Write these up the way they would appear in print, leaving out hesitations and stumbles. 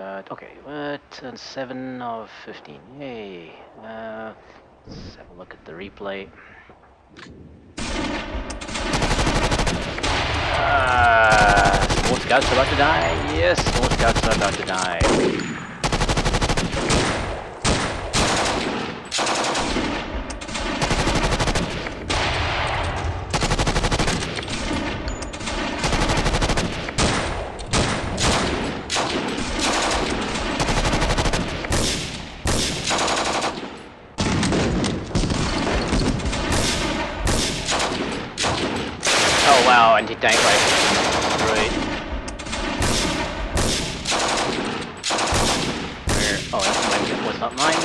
Okay, turn 7 of 15. Yay. Let's have a look at the replay. More scouts are about to die. Yes, more scouts are about to die. Oh wow, anti-tank rifle destroyed. Where? Oh, that was not mine.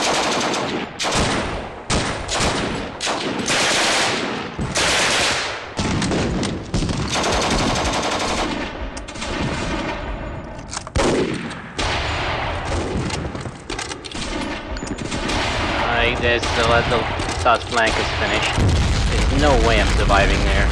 There's the south flank is finished. There's no way I'm surviving there.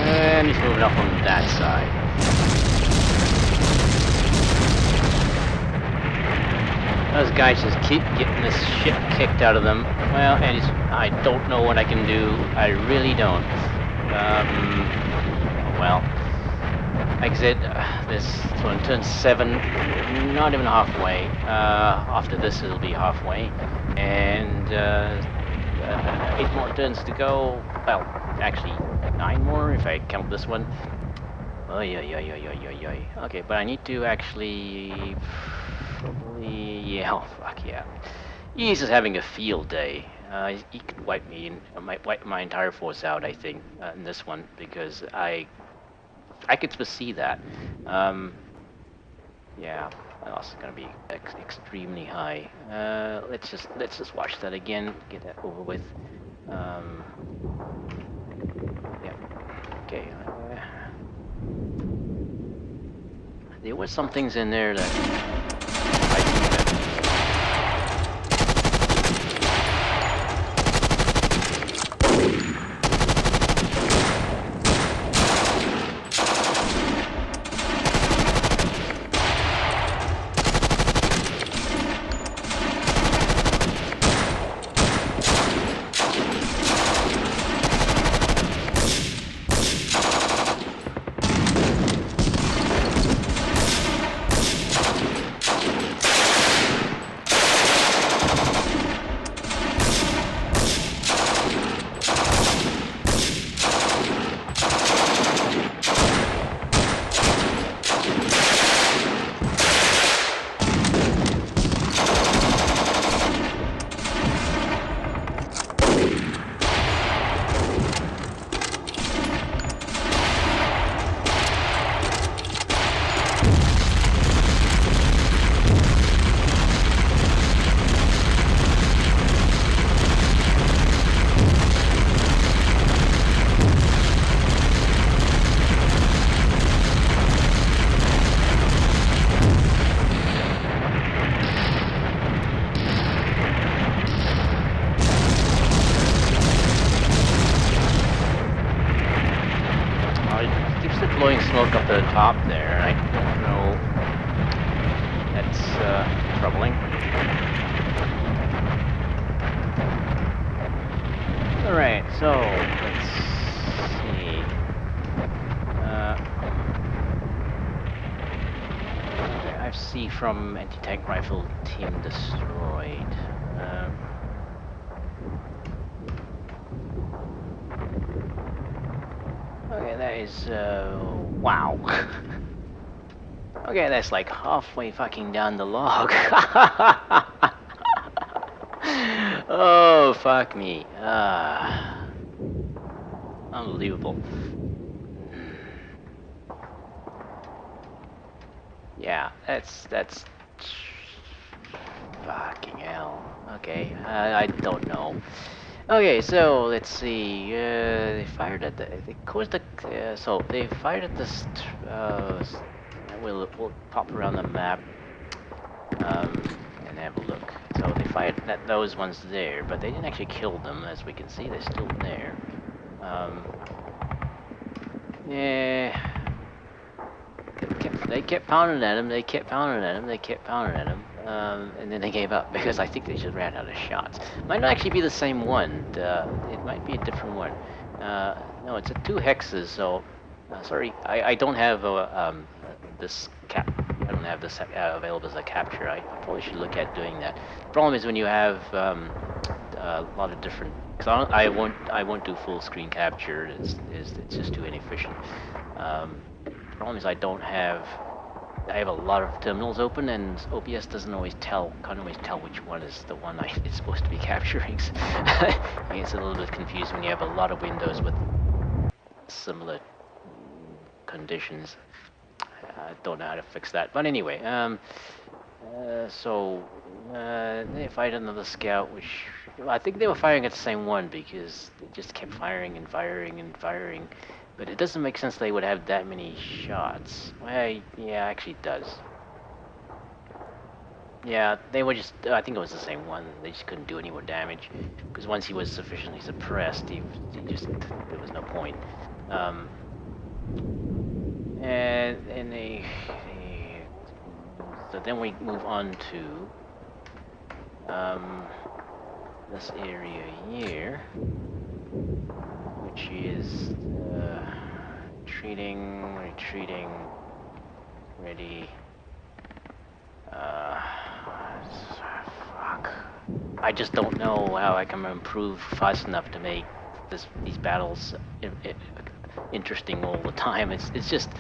And he's moving up on that side. Those guys just keep getting this shit kicked out of them. Well, and I don't know what I can do. I really don't. Well, like I said, this one turns 7, not even halfway. After this, it'll be halfway, and 8 more turns to go. Well, actually 9 more if I count this one. Oh yeah. Okay, but I need to actually. Probably, yeah, oh fuck yeah. He's just having a field day. He could wipe me, wipe my entire force out, I think, in this one, because I could foresee that. Yeah, that's gonna be extremely high. Let's just watch that again, get that over with. Yeah, okay. There were some things in there that. Blowing smoke up to the top there. I don't know. That's troubling. Alright, so let's see. Okay, I see from anti-tank rifle team destroyed. Okay, that is, wow. Okay, that's like halfway fucking down the log. Oh, fuck me. Unbelievable. Yeah, that's fucking hell. Okay, I don't know. Okay, so let's see. They fired at the. They caused the. So they fired at this. we'll pop around the map and have a look. So they fired those ones there, but they didn't actually kill them, as we can see. They're still there. Yeah. They kept pounding at him. They kept pounding at him. They kept pounding at him. And then they gave up because I think they just ran out of shots. Might not actually be the same one. It might be a different one. No, it's a 2 hexes. So, sorry, I don't have this cap. I don't have this available as a capture. I probably should look at doing that. The problem is when you have a lot of different. Because I won't do full screen capture. It's just too inefficient. The problem is I have a lot of terminals open, and OBS can't always tell which one is the one it's supposed to be capturing. It's a little bit confused when you have a lot of windows with similar conditions. I don't know how to fix that, but anyway, so they fired another scout, which I think they were firing at the same one because they just kept firing and firing and firing. But it doesn't make sense they would have that many shots. Well, yeah, actually it does. Yeah, they were just, I think it was the same one. They just couldn't do any more damage. Because once he was sufficiently suppressed, there was no point. So then we move on to this area here, which is retreating, ready. Fuck. I just don't know how I can improve fast enough to make these battles interesting all the time. It's just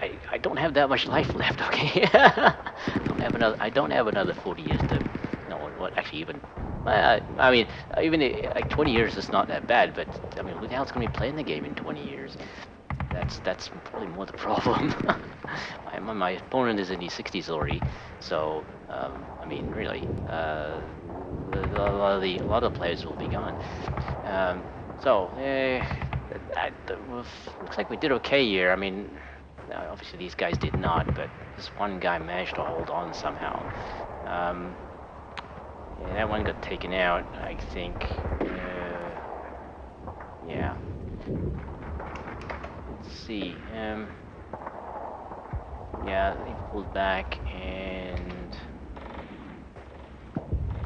I don't have that much life left. Okay, I don't have another 40 years to. No, what actually even. I mean, even like 20 years is not that bad, but I mean, who the hell's gonna be playing the game in 20 years? That's probably more the problem. My opponent is in his 60s already, so I mean, really, a lot of players will be gone. Looks like we did okay here. I mean, obviously these guys did not, but this one guy managed to hold on somehow. Yeah, that one got taken out, I think. Yeah. Let's see. Yeah, they pulled back, and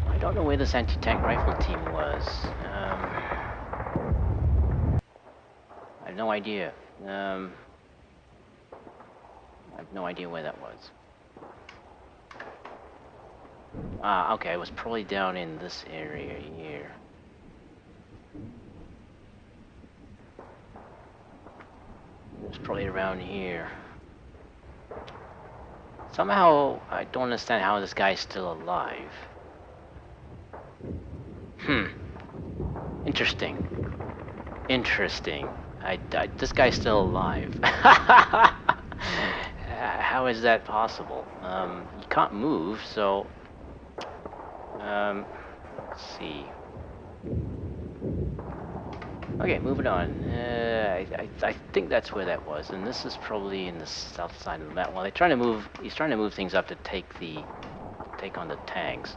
I don't know where this anti-tank rifle team was. I have no idea. I have no idea where that was. Ah, okay, it was probably down in this area here. It was probably around here. Somehow, I don't understand how this guy's still alive. Interesting. This guy's still alive. How is that possible? He can't move, so... let's see. Okay, moving on. I think that's where that was, and this is probably in the south side of the map. Well, he's trying to move things up to take on the tanks.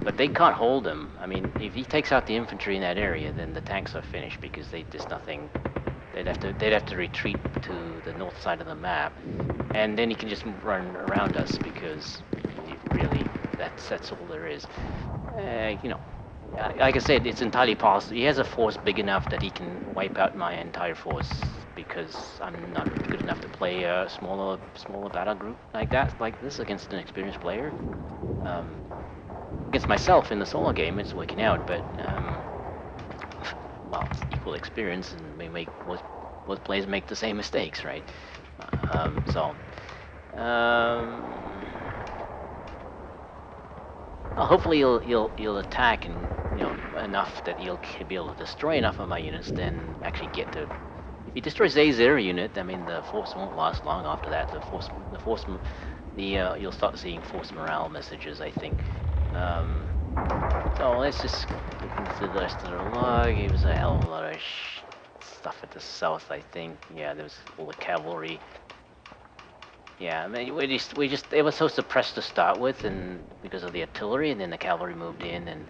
But they can't hold him. I mean, if he takes out the infantry in that area, then the tanks are finished because there's nothing. They'd have to retreat to the north side of the map, and then he can just run around us because really that's all there is. You know, like I said, it's entirely possible. He has a force big enough that he can wipe out my entire force because I'm not good enough to play a smaller battle group like this against an experienced player. Against myself in the solo game, it's working out, but well, it's equal experience, and both players make the same mistakes, right? Well, hopefully he'll attack and enough that he'll be able to destroy enough of my units, then actually get to. If he destroys A's air unit, I mean the force won't last long after that. You'll start seeing force morale messages, I think. So let's just look through the rest of the log. It was a hell of a lot of stuff at the south, I think. Yeah, there was all the cavalry. Yeah, I mean, they were so suppressed to start with, and because of the artillery, and then the cavalry moved in, and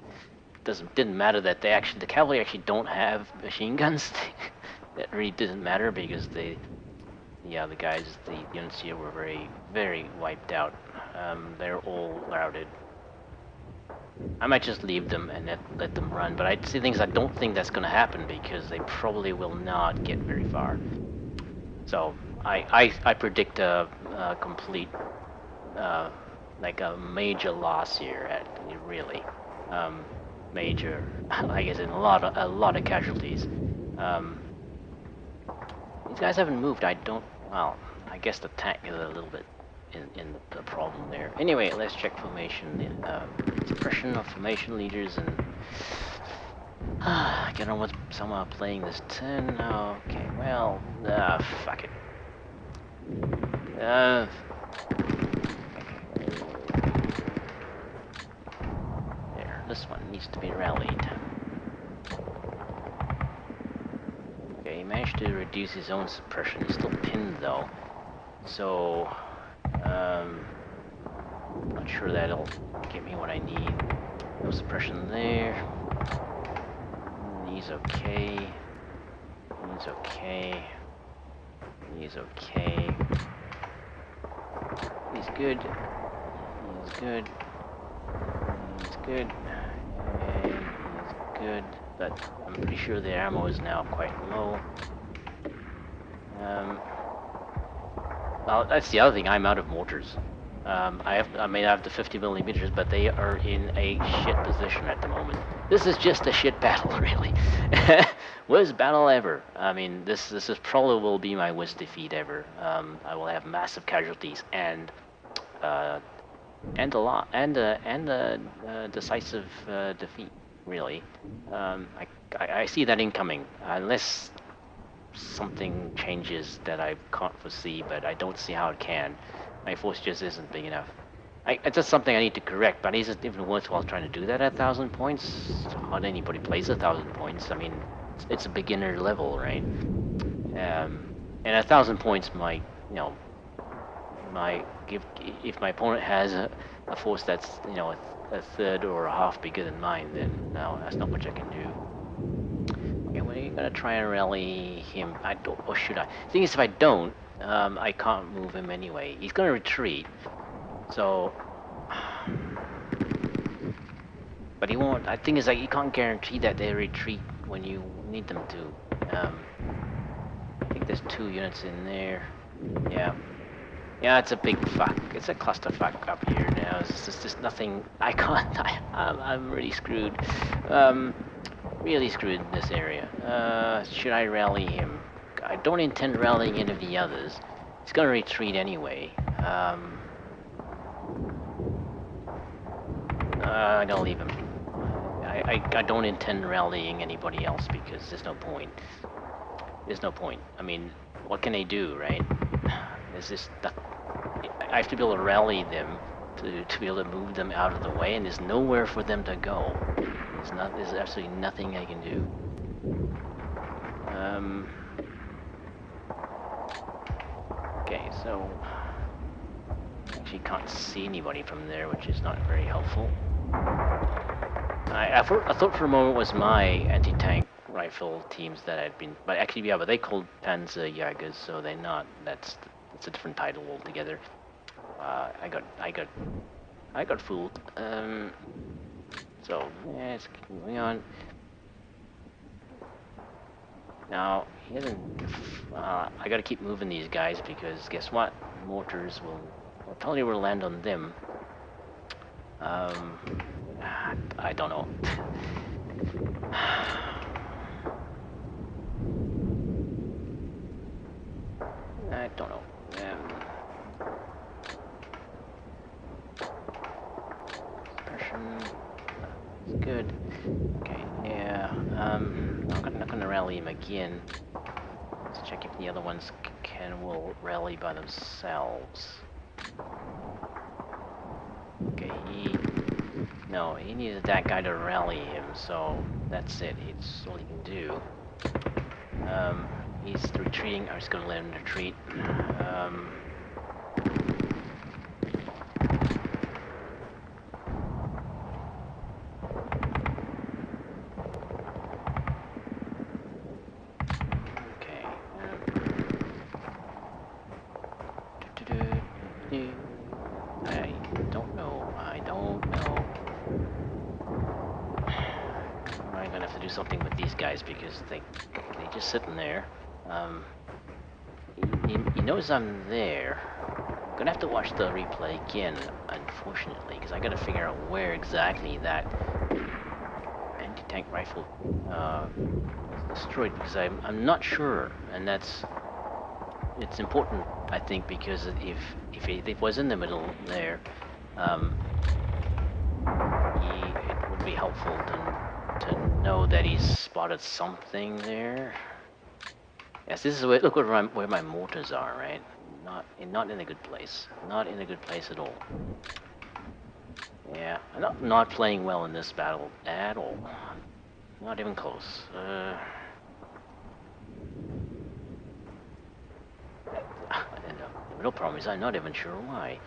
didn't matter that the cavalry actually don't have machine guns. That really doesn't matter because the units here were very wiped out. They're all routed. I might just leave them and let them run, but I see things I don't think that's going to happen because they probably will not get very far. So I predict a complete like a major loss here really major. I guess in a lot of casualties. These guys haven't moved. Well, I guess the tank is a little bit in the problem there. Anyway, let's check formation. Suppression of formation leaders and get on with someone playing this turn. Okay, well, fuck it. There, this one needs to be rallied. Okay, he managed to reduce his own suppression. He's still pinned though, so not sure that'll get me what I need. No suppression there. He's okay. He's okay. He's okay. He's good. He's good. He's good. And he's good. But I'm pretty sure the ammo is now quite low. Well, that's the other thing. I'm out of mortars. I have the 50 millimeters, but they are in a shit position at the moment. This is just a shit battle, really. Worst battle ever. I mean, this is probably will be my worst defeat ever. I will have massive casualties and a decisive defeat. Really, I see that incoming unless something changes that I can't foresee, but I don't see how it can. My force just isn't big enough. It's just something I need to correct, but is it even worthwhile trying to do that at 1,000 points? Hardly anybody plays 1,000 points. I mean, it's a beginner level, right? And 1,000 points might, if my opponent has a force that's, a third or a half bigger than mine, then no, that's not much I can do. Okay, well, you're gonna try and rally him. Or should I? The thing is, if I don't, I can't move him anyway. He's gonna retreat. So, but he won't. I think it's like you can't guarantee that they retreat when you need them to. I think there's 2 units in there. Yeah. Yeah, it's a big fuck. It's a clusterfuck up here now. It's just nothing. I can't. I'm really screwed. Really screwed in this area. Should I rally him? I don't intend rallying any of the others. He's gonna retreat anyway. I'm gonna leave him. I don't intend rallying anybody else because there's no point. There's no point. I mean, what can they do, right? There's this. I have to be able to rally them to be able to move them out of the way, and there's nowhere for them to go. There's absolutely nothing I can do. Okay, so actually can't see anybody from there, which is not very helpful. I thought for a moment it was my anti-tank rifle teams that had been, but actually yeah, but they called Panzerjägers, so they're not. That's a different title altogether. I got fooled. So yeah, it's moving on. Now he doesn't. I got to keep moving these guys because guess what? Mortars probably will land on them. I don't know. I don't know. Suppression is good. Okay, yeah. I'm not gonna rally him again. Let's check if the other ones will rally by themselves. Okay, he needed that guy to rally him, so that's it. It's all he can do. He's retreating. I'm just gonna let him retreat. I don't know. I don't know. I'm gonna have to do something with these guys because they just sitting there. He knows I'm there. I'm gonna have to watch the replay again, unfortunately, because I gotta figure out where exactly that anti-tank rifle was destroyed. Because I'm not sure, and it's important, I think, because if it was in the middle there, it would be helpful to know that he's spotted something there. Yes, this is look where my mortars are, right? Not in a good place. Not in a good place at all. Yeah, I'm not playing well in this battle at all. Not even close. And the real problem is I'm not even sure why.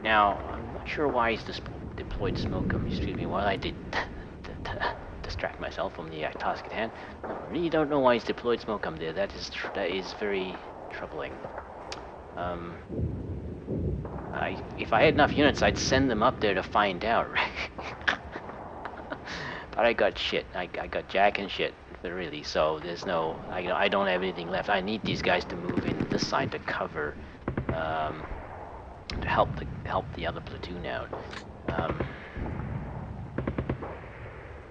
Now, I'm not sure why he's deployed smoke. Excuse me, while I did distract myself from the task at hand. I really don't know why he's deployed smoke there. That is very troubling. If I had enough units, I'd send them up there to find out, right? But I got shit. I got jack and shit, really. So there's no. I don't have anything left. I need these guys to move in this side to cover, to help the other platoon out.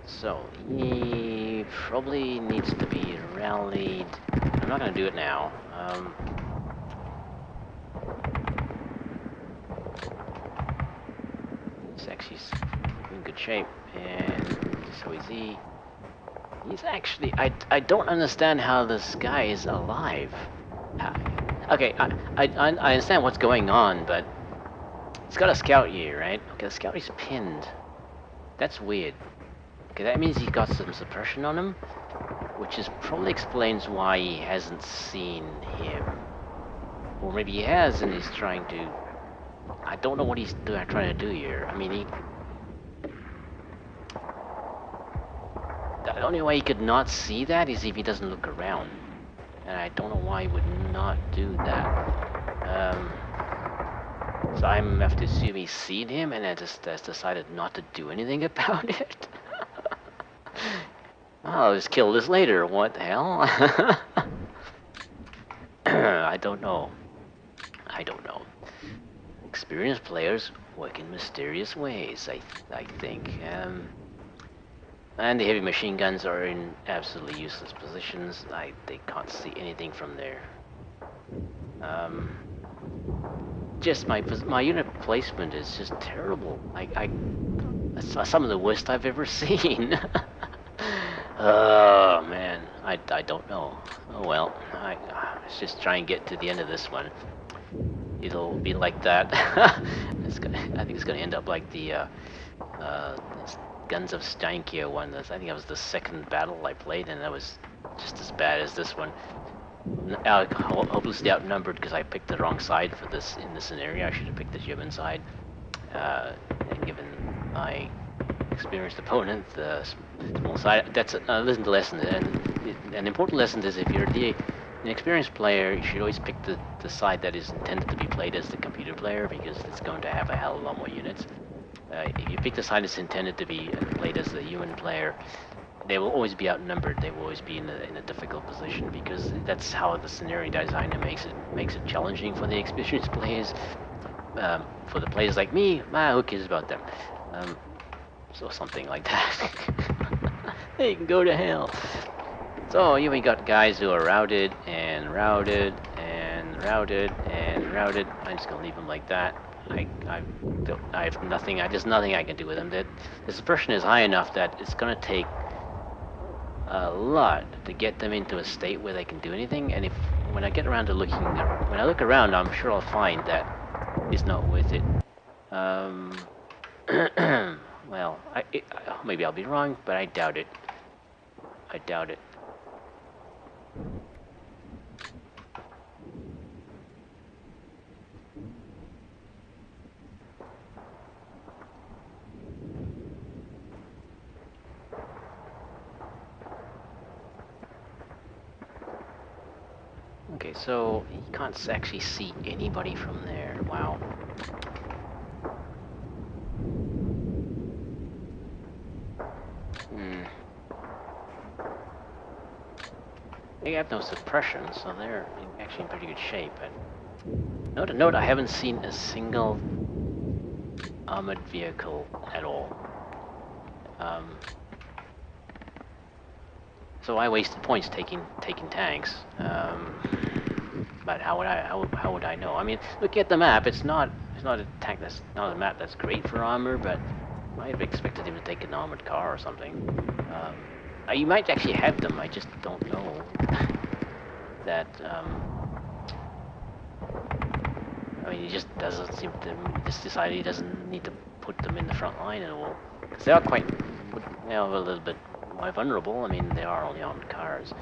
So he probably needs to be rallied. I'm not gonna do it now. He's actually in good shape, and so is he. He's actually. I don't understand how this guy is alive. Okay, I understand what's going on, but he's got a scout here, right? Okay, the scout is pinned. That's weird. Okay, that means he's got some suppression on him, which probably explains why he hasn't seen him. Or maybe he has and he's trying to... I don't know what he's trying to do here. I mean, the only way he could not see that is if he doesn't look around. And I don't know why he would not do that. So I'm have to assume he's seen him and has decided not to do anything about it. I'll just kill this later. What the hell? I don't know. I don't know. Experienced players work in mysterious ways, I think. And the heavy machine guns are in absolutely useless positions. They can't see anything from there. Just my unit placement is just terrible. That's some of the worst I've ever seen. Oh man, I don't know. Oh well, let's just try and get to the end of this one. It'll be like that. I think it's gonna end up like the Guns of Steinkier one. I think that was the second battle I played, and that was just as bad as this one. Hopelessly outnumbered because I picked the wrong side for this in this scenario. I should have picked the German side, and given my experienced opponent the small side. That's listen to the lesson, and an important lesson is if you're an experienced player, you should always pick the side that is intended to be played as the computer player because it's going to have a hell of a lot more units. If you pick the side that's intended to be played as the human player, they will always be outnumbered. They will always be in a difficult position because that's how the scenario designer makes it challenging for the experienced players. For the players like me, who cares about them? So something like that. They can go to hell. So here we got guys who are routed and routed and routed and routed. I'm just gonna leave them like that. I have nothing. There's nothing I can do with them. The suppression is high enough that it's gonna take a lot to get them into a state where they can do anything. And when I get around to when I look around, I'm sure I'll find that it's not worth it. Well, maybe I'll be wrong, but I doubt it. I doubt it. Okay, so you can't actually see anybody from there. Wow. Hmm. They have no suppression, so they're actually in pretty good shape. But note, I haven't seen a single armored vehicle at all. So I wasted points taking tanks. But how would I know? I mean, look at the map. It's not a tank. That's not a map that's great for armor, but I might have expected him to take an armored car or something. You might actually have them. I just don't know that. I mean, he just doesn't seem to. Just decided he doesn't need to put them in the front line at all, because they are quite, a little bit more vulnerable. I mean, they are only on cars.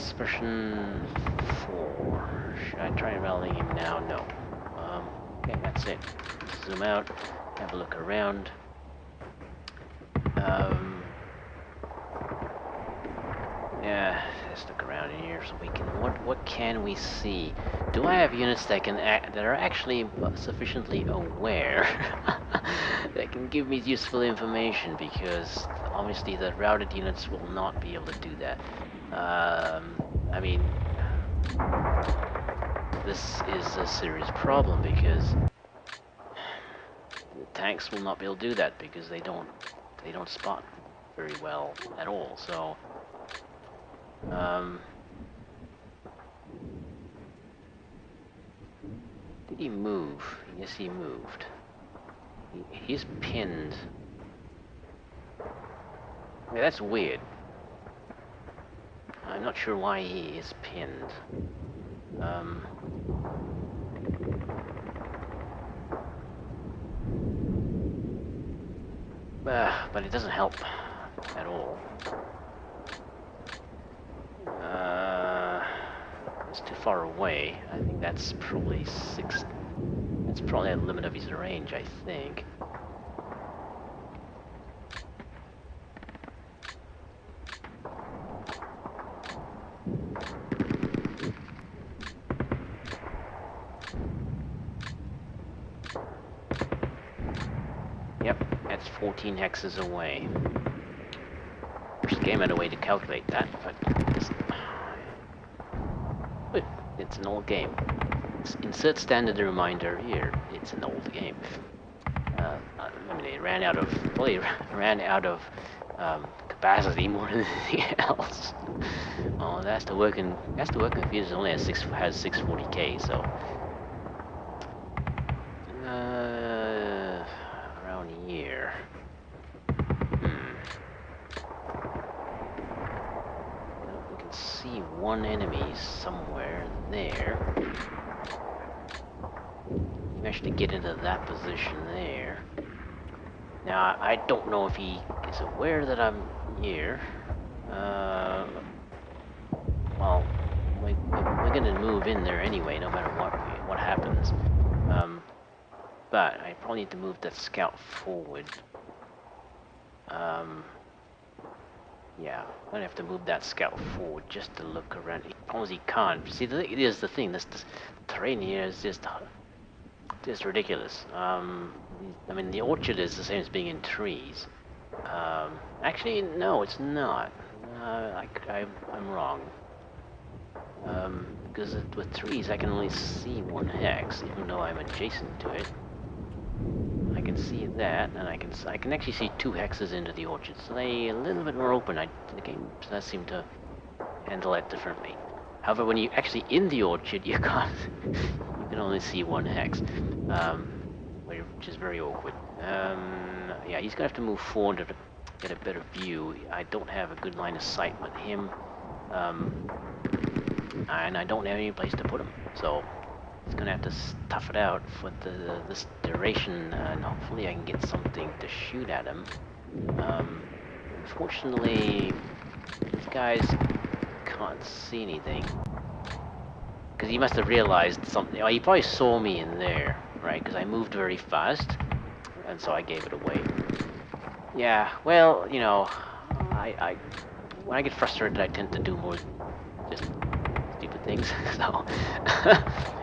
Suppression 4. Should I try rallying him now? No. Okay, that's it. Zoom out, have a look around. Yeah, let's look around in here so we can. What can we see? Do I have units that that are actually sufficiently aware that can give me useful information? Because obviously the routed units will not be able to do that. I mean, this is a serious problem because the tanks will not be able to do that because they don't spot very well at all. So. Did he move? Yes, he moved. He's pinned. Yeah, that's weird. I'm not sure why he is pinned. But it doesn't help at all. It's too far away. I think that's probably 6. That's probably the limit of his range, I think. Yep, that's 14 hexes away. Wish the game had a way to calculate that, but it doesn't. But it's an old game. Insert standard reminder here. It's an old game. I mean, they probably ran out of capacity more than anything else. Oh, that's the working fuse only has 640k, so around here. We can see one enemy somewhere there. Managed to get into that position there. Now, I don't know if he is aware that I'm here. Well, we're gonna move in there anyway, no matter what happens. But I probably need to move that scout forward. Yeah, I'm gonna have to move that scout forward just to look around. He can't. See, here's the thing. The terrain here is just ridiculous. I mean, the orchard is the same as being in trees. Actually, no, it's not. I'm wrong. Because with trees, I can only see one hex, even though I'm adjacent to it. I can see that, and I can actually see 2 hexes into the orchard, so they a little bit more open. The game does seem to handle that differently. However, when you're actually in the orchard, you can't. You can only see 1 hex, which is very awkward. Yeah, he's gonna have to move forward to get a better view. I don't have a good line of sight with him, and I don't have any place to put him. So he's gonna have to tough it out for this duration, and hopefully I can get something to shoot at him. Unfortunately, these guys can't see anything. Because he must have realized something. Oh, he probably saw me in there, right? Because I moved very fast, and so I gave it away. Yeah, well, when I get frustrated, I tend to do more, just stupid things. So,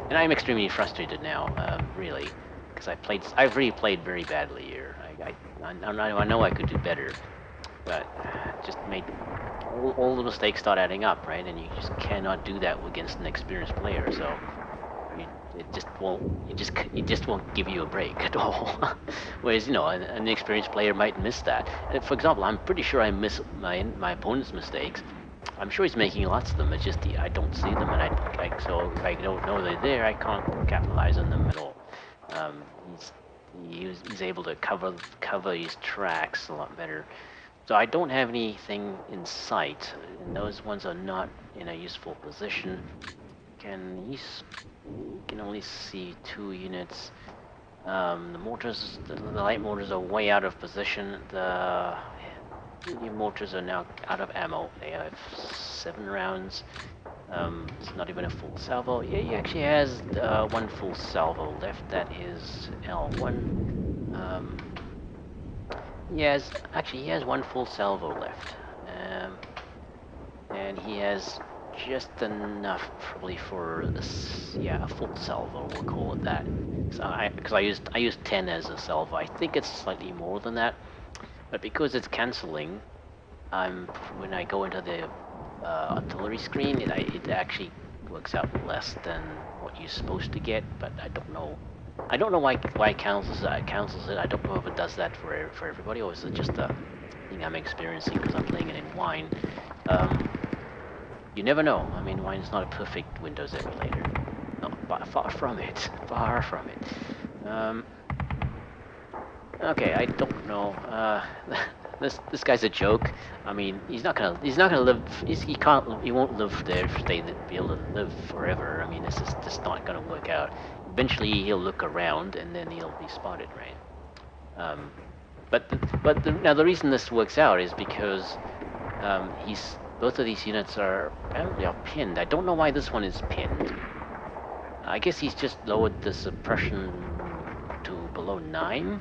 and I'm extremely frustrated now, really, because I've really played very badly here. I know I could do better, but just made all the mistakes start adding up, right? And you just cannot do that against an experienced player. So it just won't give you a break at all. Whereas, you know, an experienced player might miss that. And for example, I'm pretty sure I miss my opponent's mistakes. I'm sure he's making lots of them. It's just I don't see them, and so if I don't know they're there, I can't capitalize on them at all. Um, he's able to cover his tracks a lot better. So I don't have anything in sight, and those ones are not in a useful position. You can only see 2 units. The light mortars are way out of position. The medium mortars are now out of ammo. They have 7 rounds. It's not even a full salvo. Yeah, he actually has 1 full salvo left. That is L1. He has 1 full salvo left. And he has just enough probably for a full salvo, we'll call it that. Because I used 10 as a salvo. I think it's slightly more than that, but because it's cancelling, when I go into the artillery screen, it actually works out less than what you're supposed to get. But I don't know. I don't know why it cancels it. I don't know if it does that for everybody, or is it just a thing I'm experiencing because I'm playing it in wine. You never know. I mean, wine is not a perfect Windows emulator. No, but far from it. Far from it. Okay, I don't know. This guy's a joke. I mean, he's not gonna live. He won't live there. Be able to live forever. I mean, this is just not gonna work out. Eventually, he'll look around and then he'll be spotted, right? Now the reason this works out is because both of these units are apparently pinned. I don't know why this one is pinned. I guess he's just lowered the suppression to below 9,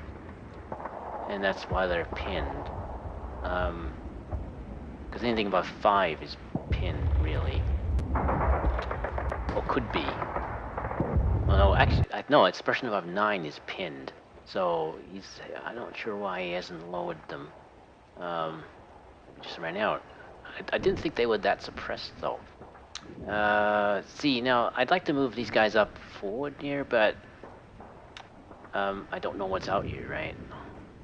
and that's why they're pinned. Because anything above 5 is pinned, really, or could be. Well, no, actually, no. Suppression above 9 is pinned. So I'm not sure why he hasn't lowered them. Just ran out. I didn't think they were that suppressed, though. See, now, I'd like to move these guys up forward here, but I don't know what's out here, right?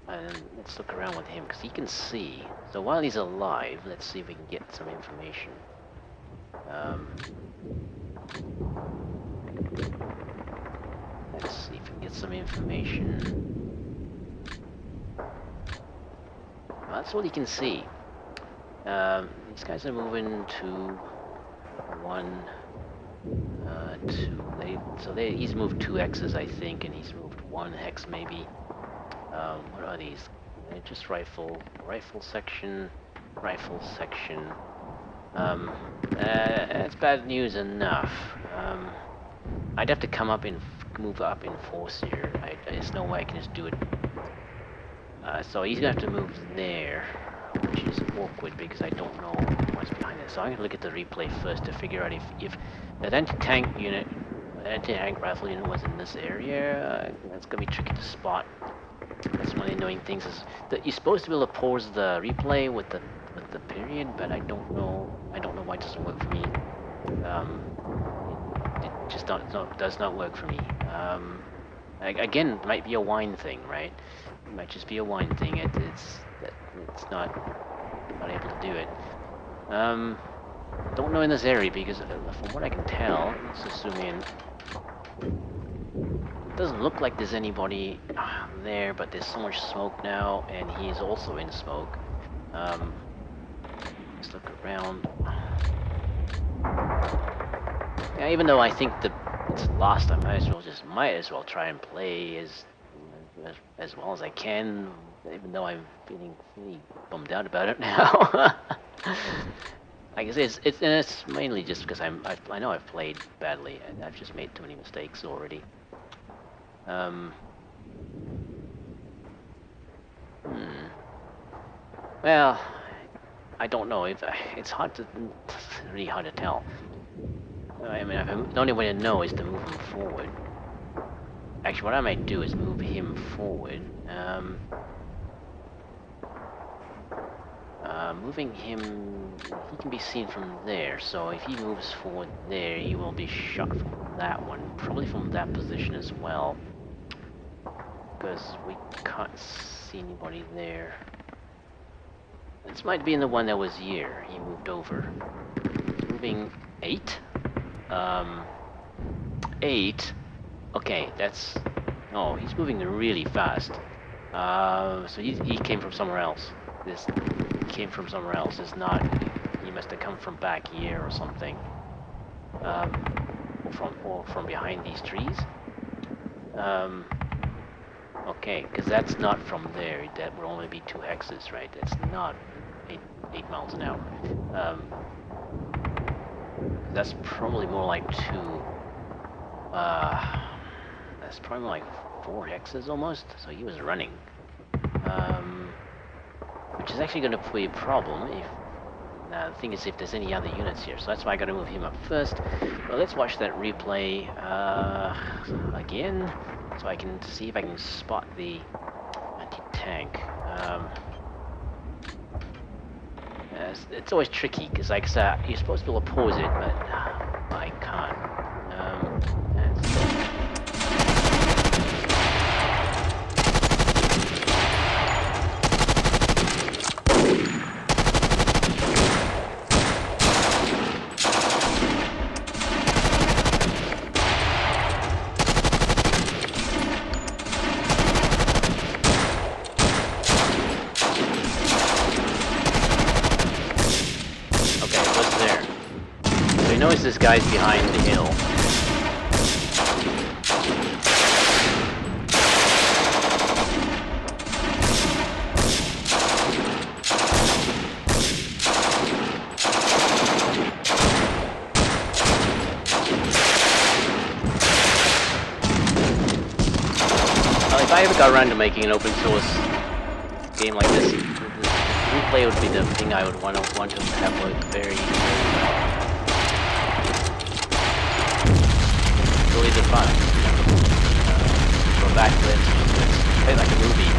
And let's look around with him, because he can see. So while he's alive, let's see if we can get some information. Let's see if we can get some information. Well, that's all he can see. These guys are moving to 1, 2. He's moved 2 hexes, I think, and he's moved 1 hex maybe. What are these? They're just rifle section. That's bad news enough. I'd have to move up in force here. There's no way I can just do it. So he's gonna have to move there, which is awkward because I don't know what's behind it. So I'm gonna look at the replay first to figure out if that anti-tank rifle unit was in this area. That's gonna be tricky to spot. That's one of the annoying things is that you're supposed to be able to pause the replay with the period, but I don't know why it doesn't work for me. It just does not work for me. Again, it might be a wine thing, right? It might just be a wine thing. It's not able to do it. Don't know in this area because from what I can tell, let's zoom in. It doesn't look like there's anybody there, but there's so much smoke now, and he's also in smoke. Let's look around. Yeah, even though I think that it's lost, I might as well try and play as well as I can, even though I'm feeling really bummed out about it now. I guess it's mainly just because I know I've played badly and I've just made too many mistakes already. Well, I don't know. It's really hard to tell. I mean, the only way to know is to move him forward. Actually, what I might do is move him forward. Moving him, he can be seen from there, so if he moves forward there, he will be shot from that one. Probably from that position as well. Because we can't see anybody there. This might be in the one that was here. He moved over. Moving 8? 8? Okay, that's... Oh, he's moving really fast. So he came from somewhere else. He came from somewhere else. It's not... He must have come from back here or something. Or from behind these trees. Okay, because that's not from there. That would only be 2 hexes, right? That's not 8 miles an hour. That's probably more like 2. That's probably more like 4 hexes almost. So he was running, which is actually going to be a problem if. Now the thing is, if there's any other units here, so that's why I got to move him up first. Well, let's watch that replay again, so I can see if I can spot the anti-tank. It's always tricky because, like I said, you're supposed to be able to pause it, but I can't. This guy's behind the hill. Well, if I ever got around to making an open source game like this, the replay would be the thing I would want to have work very well. Really the fun. Go back, let's play like a movie.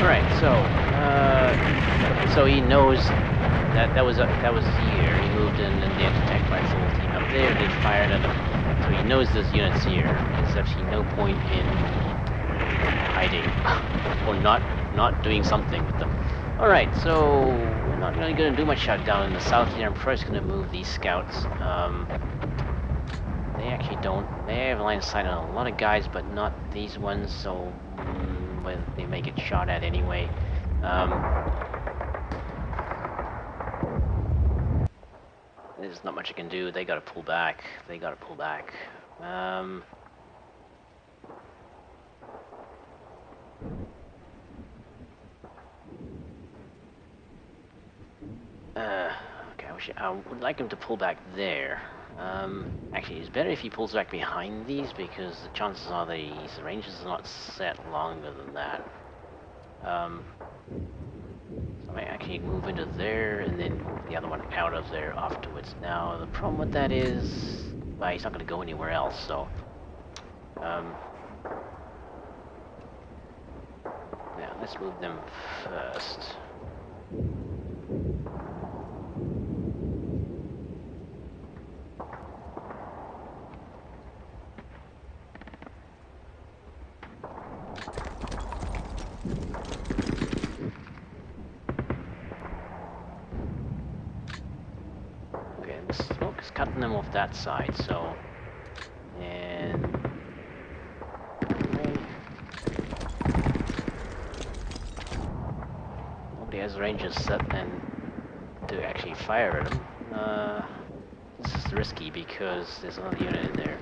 All right, so he knows. That was here. He moved in, and the anti-tank fighters the whole team up there. They fired at him, so he knows there's units here. There's actually no point in hiding or not doing something with them. All right, so we're not really going to do much shutdown in the south here. I'm first going to move these scouts. They actually don't. They have line of sight on a lot of guys, but not these ones. So well, they may get shot at anyway. There's not much I can do. They gotta pull back. Okay, I would like him to pull back there. Actually, it's better if he pulls back behind these because the chances are the ranges are not set longer than that. So I actually move into there and then move the other one out of there afterwards. Now, the problem with that is, well, he's not going to go anywhere else, so... Now, let's move them first. Cutting them off that side, so and nobody has ranges set and to actually fire at them. This is risky because there's another unit in there.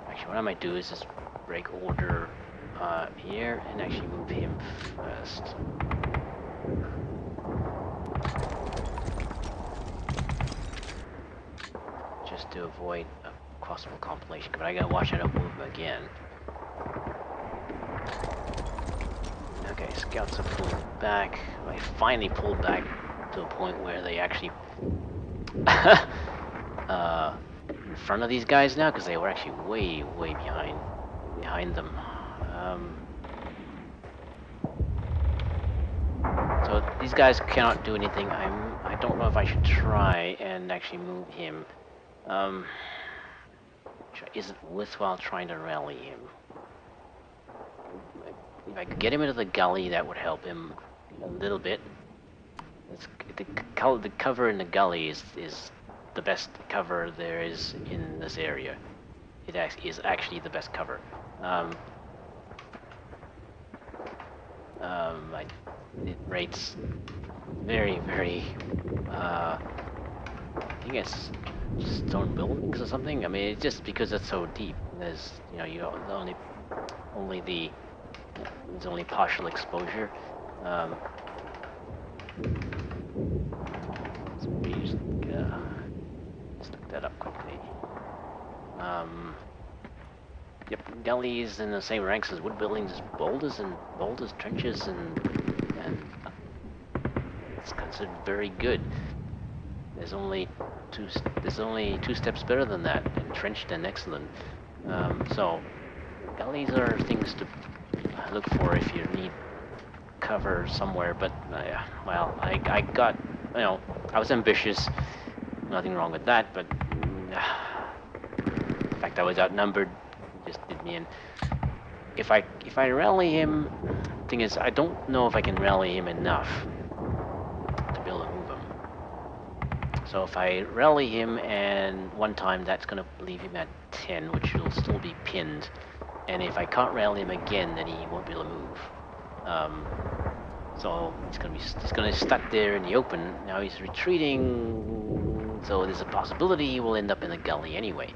Actually, what I might do is just break order here and actually move him first. avoid a possible compilation, but I gotta watch I don't move him again. Okay, scouts are pulling back. I finally pulled back to a point where they actually in front of these guys now, because they were actually way behind them. So these guys cannot do anything. I don't know if I should try and actually move him. Is it worthwhile trying to rally him? If I could get him into the gully, that would help him a little bit. The cover in the gully is the best cover there is in this area. It is actually the best cover. It rates very, I think it's stone buildings or something. I mean, it's just because it's so deep. There's, there's only partial exposure. So maybe just look that up quickly. Yep, gullies in the same ranks as wood buildings, boulders, trenches, and it's considered very good. There's only two steps better than that, entrenched and excellent. So gullies are things to look for if you need cover somewhere. But well, I got, I was ambitious. Nothing wrong with that, but the fact I was outnumbered just did me in. If I rally him, thing is, I don't know if I can rally him enough to be able to move him. So if I rally him and one time, that's going to leave him at 10, which will still be pinned. And if I can't rally him again, then he won't be able to move. So he's going to be stuck there in the open. Now he's retreating, so there's a possibility he will end up in the gully anyway.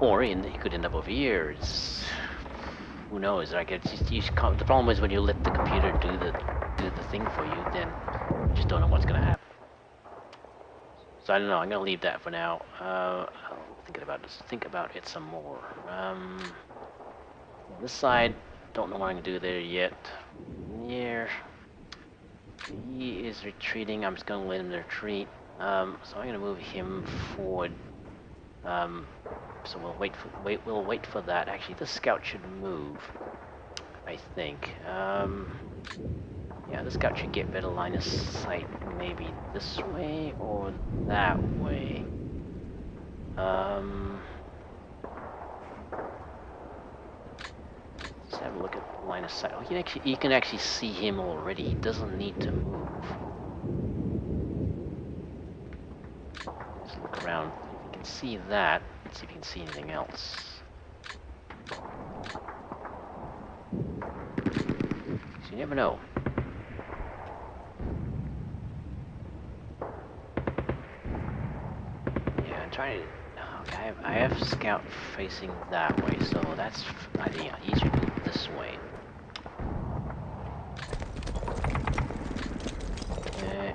Or he could end up over here. Who knows? Like the problem is when you let the computer do the thing for you, then you just don't know what's going to happen. So I don't know. I'm going to leave that for now. I'll think about it some more. This side, don't know what I'm going to do there yet. Here, he is retreating. I'm just going to let him retreat. So I'm going to move him forward. So we'll wait for that. Actually, the scout should move, I think. Yeah, the scout should get better line of sight, maybe this way or that way. Let's have a look at line of sight. Oh, you can actually see him already. He doesn't need to move. Let's look around. If you can see that, let's see if you can see anything else. So you never know. Yeah, I'm trying to. Okay, I have scout facing that way, so that's, I think he should move this way.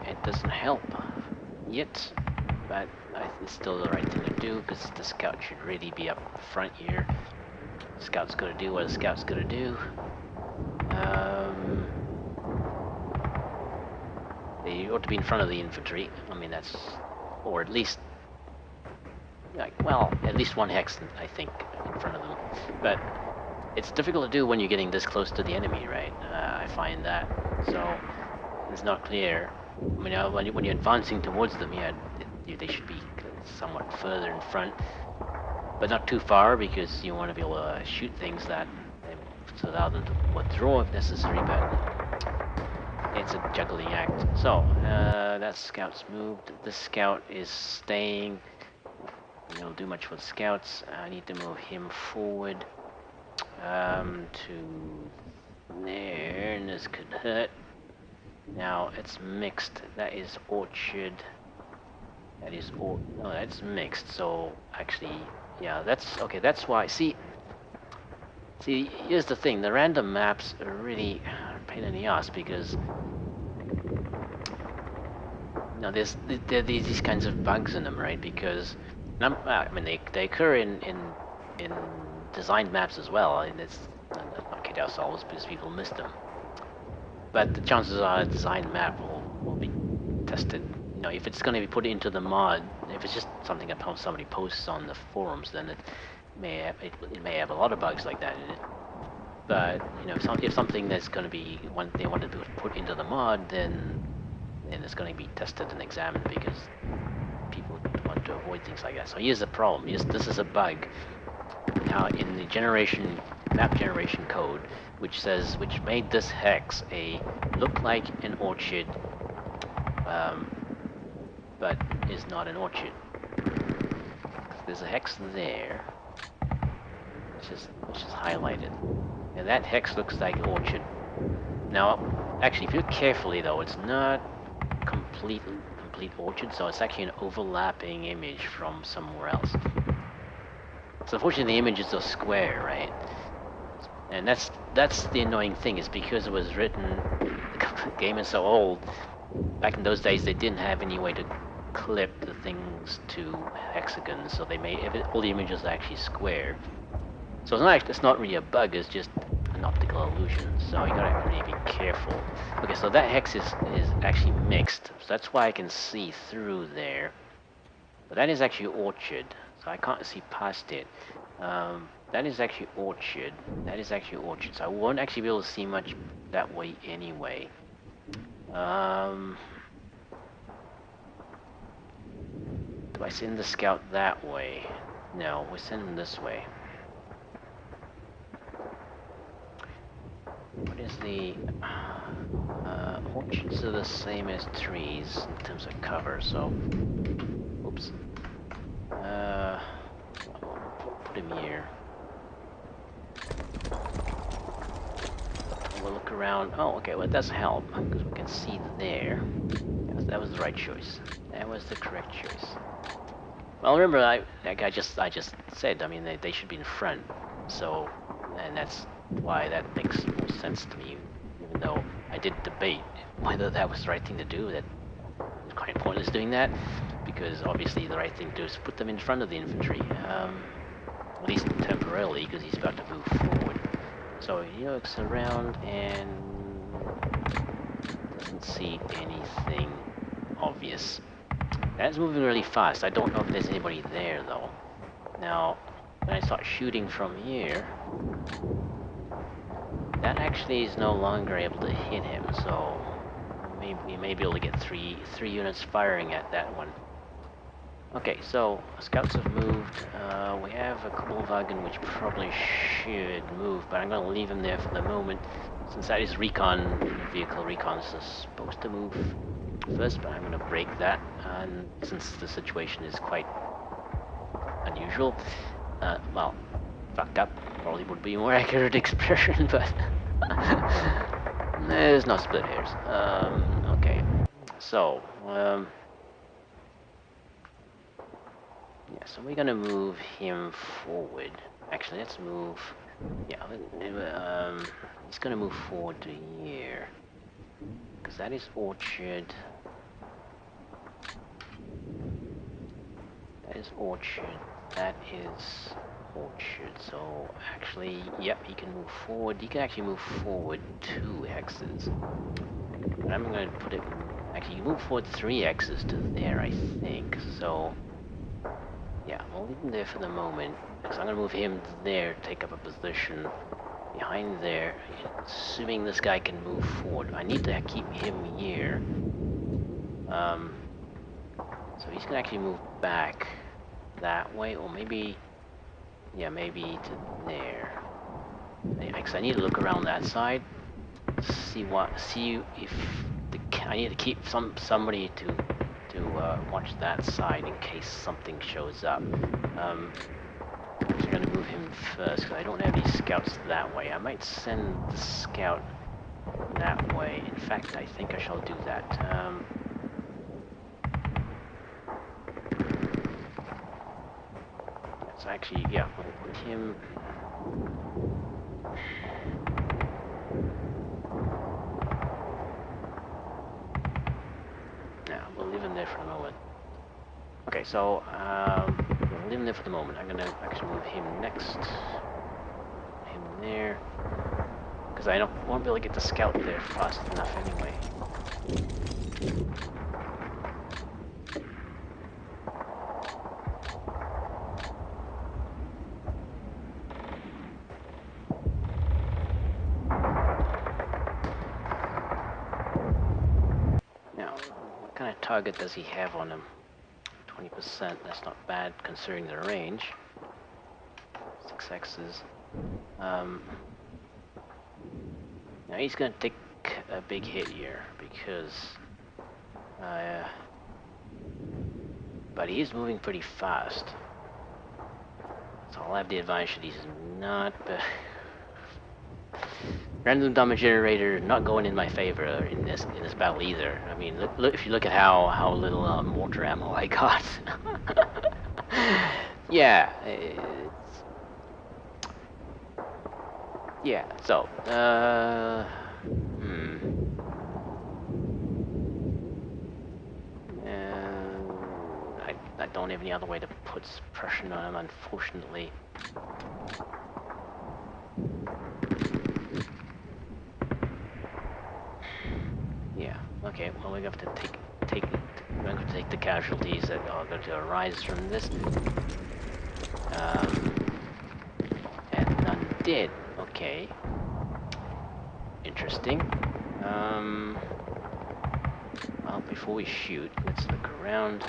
It doesn't help yet, but it's still the right thing to do, because the scout should really be up front here. The scout's gonna do what a scout's gonna do. They ought to be in front of the infantry. I mean, that's, or at least, well, at least one hex, I think, in front of them. But it's difficult to do when you're getting this close to the enemy, right? I find that. So it's not clear. I mean, when you're advancing towards them, they should be somewhat further in front, but not too far, because you want to be able to shoot things that to allow them to withdraw if necessary. But it's a juggling act. So that scout's moved. This scout is staying. I don't do much for the scouts. I need to move him forward to there, and this could hurt. Now it's mixed. That is orchard. That is no, that's mixed. So actually, yeah, that's okay. That's why. See, here's the thing. The random maps are really a pain in the ass, because Now, there are these kinds of bugs in them, right? Because I mean, they occur in designed maps as well, and let's not kid ourselves because people miss them. But the chances are a design map will be tested. You know, if it's going to be put into the mod, if it's just something that somebody posts on the forums, then it may have a lot of bugs like that in it. But you know, if something that's going to be they want to put into the mod, then it's going to be tested and examined because people want to avoid things like that. So here's the problem. This is a bug. Now in the map generation code, which made this hex look like an orchard, but is not an orchard. There's a hex there, which is highlighted, and that hex looks like orchard. Now, actually, if you look carefully though, it's not complete orchard, so it's actually an overlapping image from somewhere else. So unfortunately, the images are square, right? And that's the annoying thing, is because it was written, the game is so old. Back in those days, they didn't have any way to clip the things to hexagons, so they made all the images are actually square. So it's not really a bug, it's just an optical illusion. So you gotta really be careful. Okay, so that hex is actually mixed, so that's why I can see through there. But that is actually orchard, so I can't see past it. That is actually orchard. That is actually orchard, so I won't actually be able to see much that way anyway. Do I send the scout that way? No, we send him this way. What is the... orchards are the same as trees in terms of cover, so... Oops. Put him here. We'll look around. Oh, okay, well, it does help, because we can see there. Yes, that was the right choice. That was the correct choice. Well, remember, I just said, I mean, they should be in front. So, and that's why that makes more sense to me, even though I did debate whether that was the right thing to do. That was quite pointless doing that, because obviously the right thing to do is put them in front of the infantry, at least temporarily, because he's about to move forward. So he looks around and doesn't see anything obvious. That's moving really fast. I don't know if there's anybody there though. Now, when I start shooting from here, that actually is no longer able to hit him, so we may be able to get three units firing at that one. Okay, so scouts have moved. We have a Kobolvagen which probably should move, but I'm going to leave him there for the moment, since that is recon, vehicle recon is supposed to move first, but I'm going to break that, and since the situation is quite unusual, well, fucked up, probably would be a more accurate expression, but there's no split hairs. Okay, so, yeah, so we're gonna move him forward. Actually, let's move, yeah, he's gonna move forward to here, because that is orchard. That is orchard. That is orchard. So actually, yep, he can move forward. He can actually move forward 2 hexes. But I'm going to put it... Actually, you move forward 3 hexes to there, I think. So, yeah, we'll leave him there for the moment. Because I'm going to move him there, take up a position behind there. Assuming this guy can move forward. I need to keep him here. So he's going to actually move back that way, or maybe, yeah, maybe to there. Because I need to look around that side, see if I need to keep somebody to watch that side in case something shows up. I'm going to move him first because I don't have any scouts that way. I might send the scout that way. In fact, I think I shall do that. So actually, yeah, we'll put him... Yeah, we'll leave him there for the moment. Okay, so we'll leave him there for the moment. I'm gonna actually move him next. Put him there. Because I won't be able to get the scout there fast enough anyway. Now, what kind of target does he have on him? 20%, that's not bad considering the range. 6X's. Now he's gonna take a big hit here because but he is moving pretty fast. So I'll have the advantage that he's not random damage generator not going in my favor in this battle either. I mean, look if you look at how little mortar ammo I got. Yeah, yeah. So, I don't have any other way to put suppression on him, unfortunately. Yeah. Okay. Well, we're going to we're going to take the casualties that are going to arise from this. And none did. Okay. Interesting. Well, before we shoot, let's look around.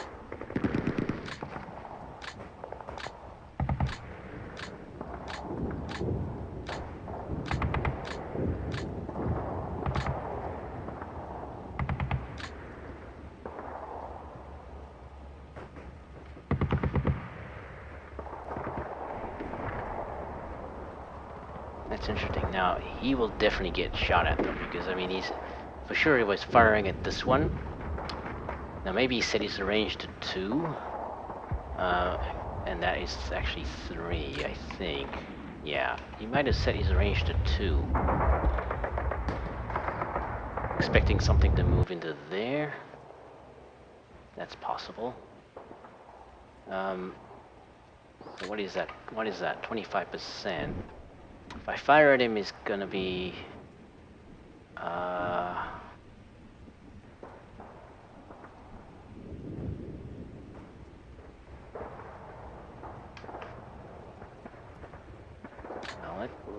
That's interesting. Now, he will definitely get shot at though, because I mean, for sure he was firing at this one. Now maybe he set his range to 2, and that is actually 3, I think. Yeah, he might have set his range to 2, expecting something to move into there. That's possible. So what is that? What is that? 25%. If I fire at him, it's gonna be well,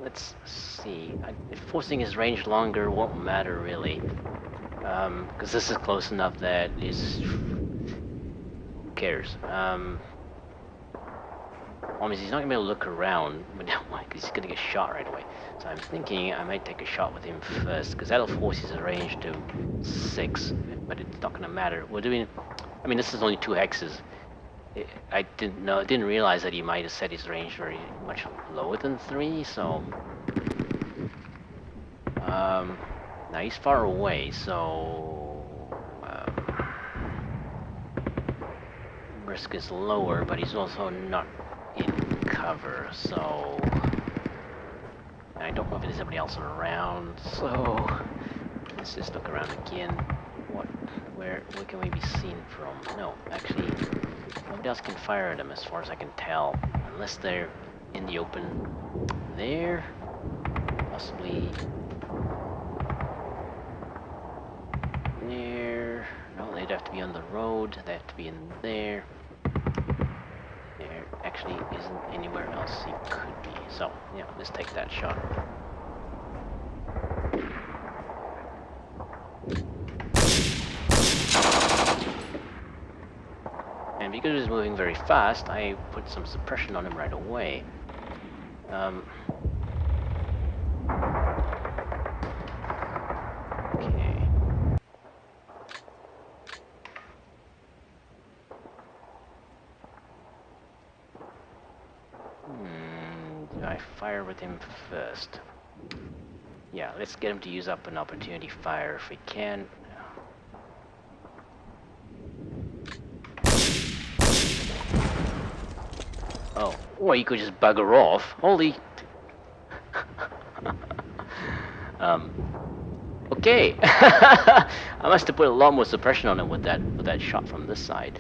let's see. Forcing his range longer won't matter really, because this is close enough that who cares? Obviously he's not gonna be able to look around, because he's gonna get shot right away. So I'm thinking I might take a shot with him first, because that'll force his range to 6, but it's not gonna matter. We're doing, I mean, this is only 2 hexes. I didn't realize that he might have set his range very much lower than 3, so now he's far away, so risk is lower, but he's also not in cover, so I don't know if there's anybody else around, so let's just look around again. Where can we be seen from? No, actually, nobody else can fire at them as far as I can tell, unless they're in the open there, possibly there. No, they'd have to be on the road, they have to be in there. There actually isn't anywhere else he could be, so yeah, let's take that shot. And because he's moving very fast, I put some suppression on him right away. Okay. Do I fire with him first? Yeah, let's get him to use up an opportunity fire if we can. Oh, or you could just bugger off. Holy. Okay. I must have put a lot more suppression on him with that shot from this side.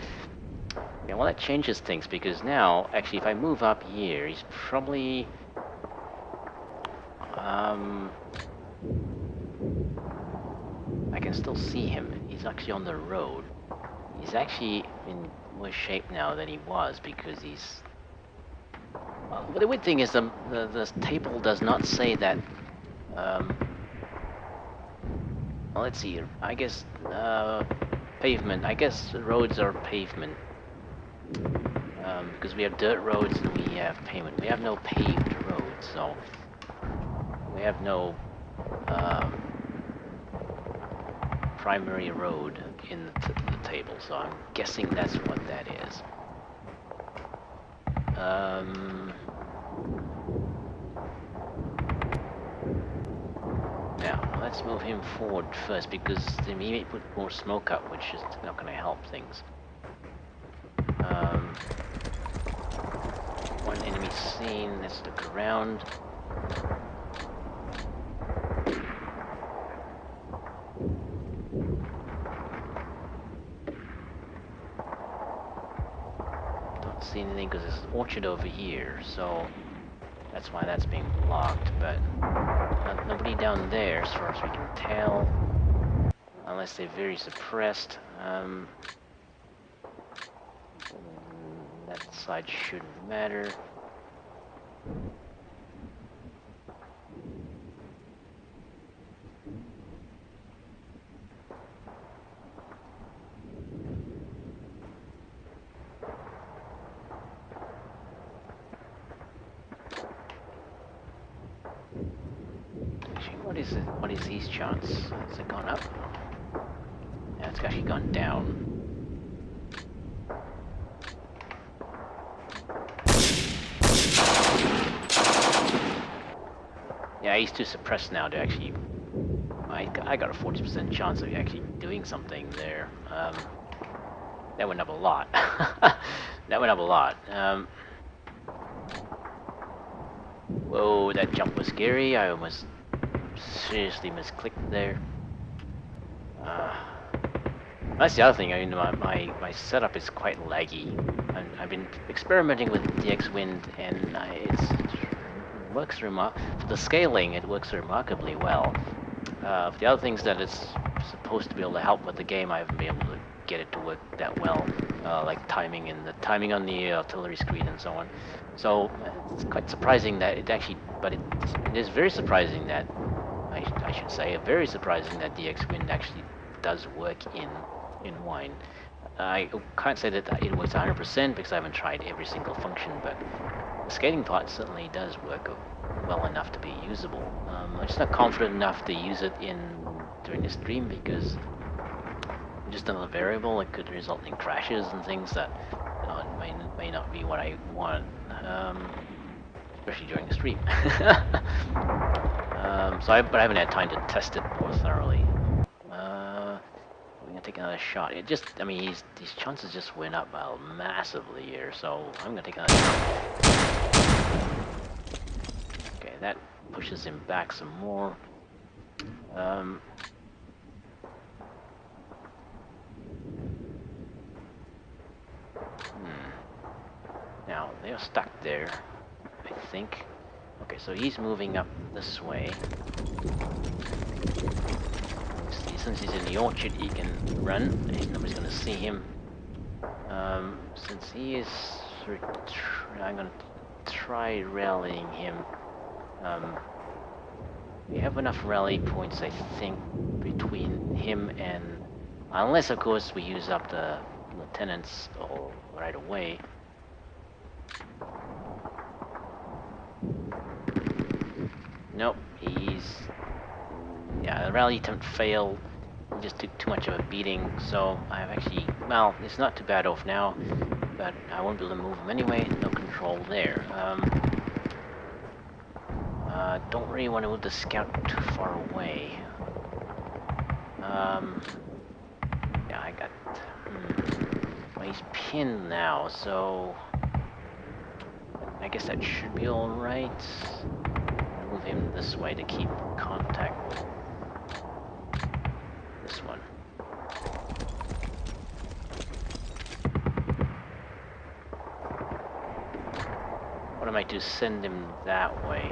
Yeah, well that changes things because now, actually, if I move up here, he's probably I can still see him. He's actually on the road. He's actually in worse shape now than he was because he's. Well, the weird thing is the table does not say that. Well, let's see. I guess pavement. I guess roads are pavement because we have dirt roads and we have pavement. We have no paved roads, so we have no primary road in the table. So I'm guessing that's what that is. Now, let's move him forward first because they may put more smoke up, which is not going to help things. One enemy seen, let's look around. Don't see anything because there's an orchard over here, so that's why that's being blocked, but nobody down there as far as we can tell, unless they're very suppressed. That side shouldn't matter. What is it? What is his chance? Has it gone up? Yeah, it's actually gone down. Yeah, he's too suppressed now to actually. I got a 40% chance of actually doing something there. That went up a lot. That went up a lot. Whoa, that jump was scary. I almost seriously misclicked there. That's the other thing. I mean, my setup is quite laggy. I've been experimenting with DX Wind, and it works for the scaling. It works remarkably well. For the other things that it's supposed to be able to help with the game, I haven't been able to get it to work that well, like timing and the timing on the artillery screen and so on. So it's quite surprising that it actually, but it is very surprising that I should say, very surprising that DX Wind actually does work in Wine. I can't say that it works 100% because I haven't tried every single function, but the scaling part certainly does work well enough to be usable. I'm just not confident enough to use it during the stream because just another variable. It could result in crashes and things that may not be what I want, especially during the stream. But I haven't had time to test it more thoroughly. We're gonna take another shot. I mean, these chances just went up massively here, so I'm gonna take another shot. Okay, that pushes him back some more. Now, they're stuck there, I think. Okay, so he's moving up this way. Since he's in the orchard, he can run. Nobody's going to see him. Since he is... I'm going to try rallying him. We have enough rally points, I think, between him and... Unless, of course, we use up the lieutenants right away. Nope, yeah, the rally attempt failed. He just took too much of a beating, so I've actually... Well, it's not too bad off now, but I won't be able to move him anyway. No control there. Don't really want to move the scout too far away. Yeah, I got... Well, he's pinned now, so... I guess that should be alright. Move him this way to keep contact. this one. What I might do is send him that way.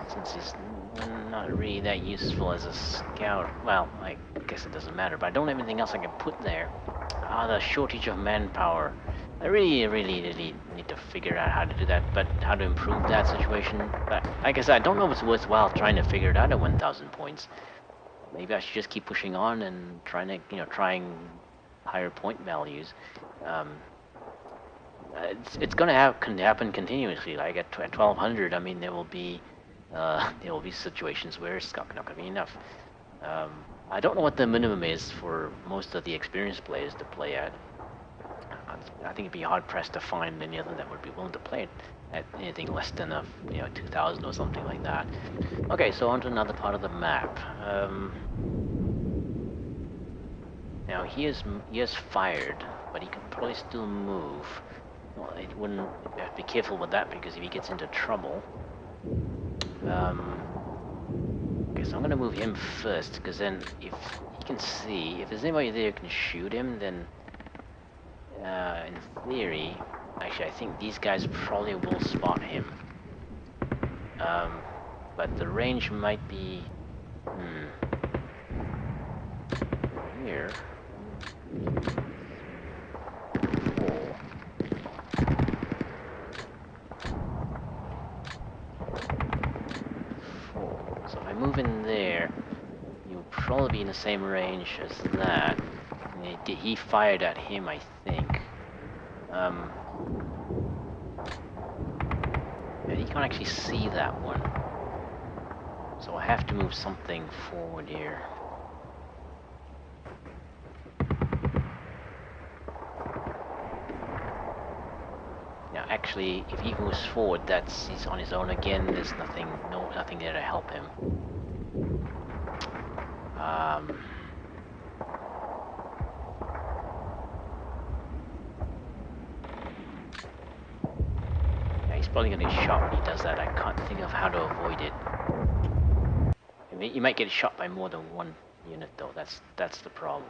Since he's not really that useful as a scout. Well, I guess it doesn't matter, but I don't have anything else I can put there. Ah, the shortage of manpower. I really need to figure out how to do that, but how to improve that situation. But like I said, I don't know if it's worthwhile trying to figure it out at 1,000 points. Maybe I should just keep pushing on and trying higher point values. It's gonna happen continuously. Like at 1,200, I mean, there will be situations where it's not gonna be enough. I don't know what the minimum is for most of the experienced players to play at. I think it'd be hard pressed to find any other that would be willing to play it at anything less than 2,000 or something like that. Okay, so on to another part of the map. Now he is fired, but he could probably still move. Well, it wouldn't. You have to be careful with that because if he gets into trouble. Okay, so I'm gonna move him first because then if he can see, if there's anybody there who can shoot him, then in theory, actually I think these guys probably will spot him. But the range might be here. 1, 2, 3, 4. So if I move in there, you'll probably be in the same range as that. He fired at him, I think. And he can't actually see that one. So I have to move something forward here. Now, actually, if he moves forward, he's on his own again. There's nothing there to help him. Yeah, he's probably gonna get shot when he does that. I can't think of how to avoid it. I mean, you might get shot by more than one unit, though. That's the problem.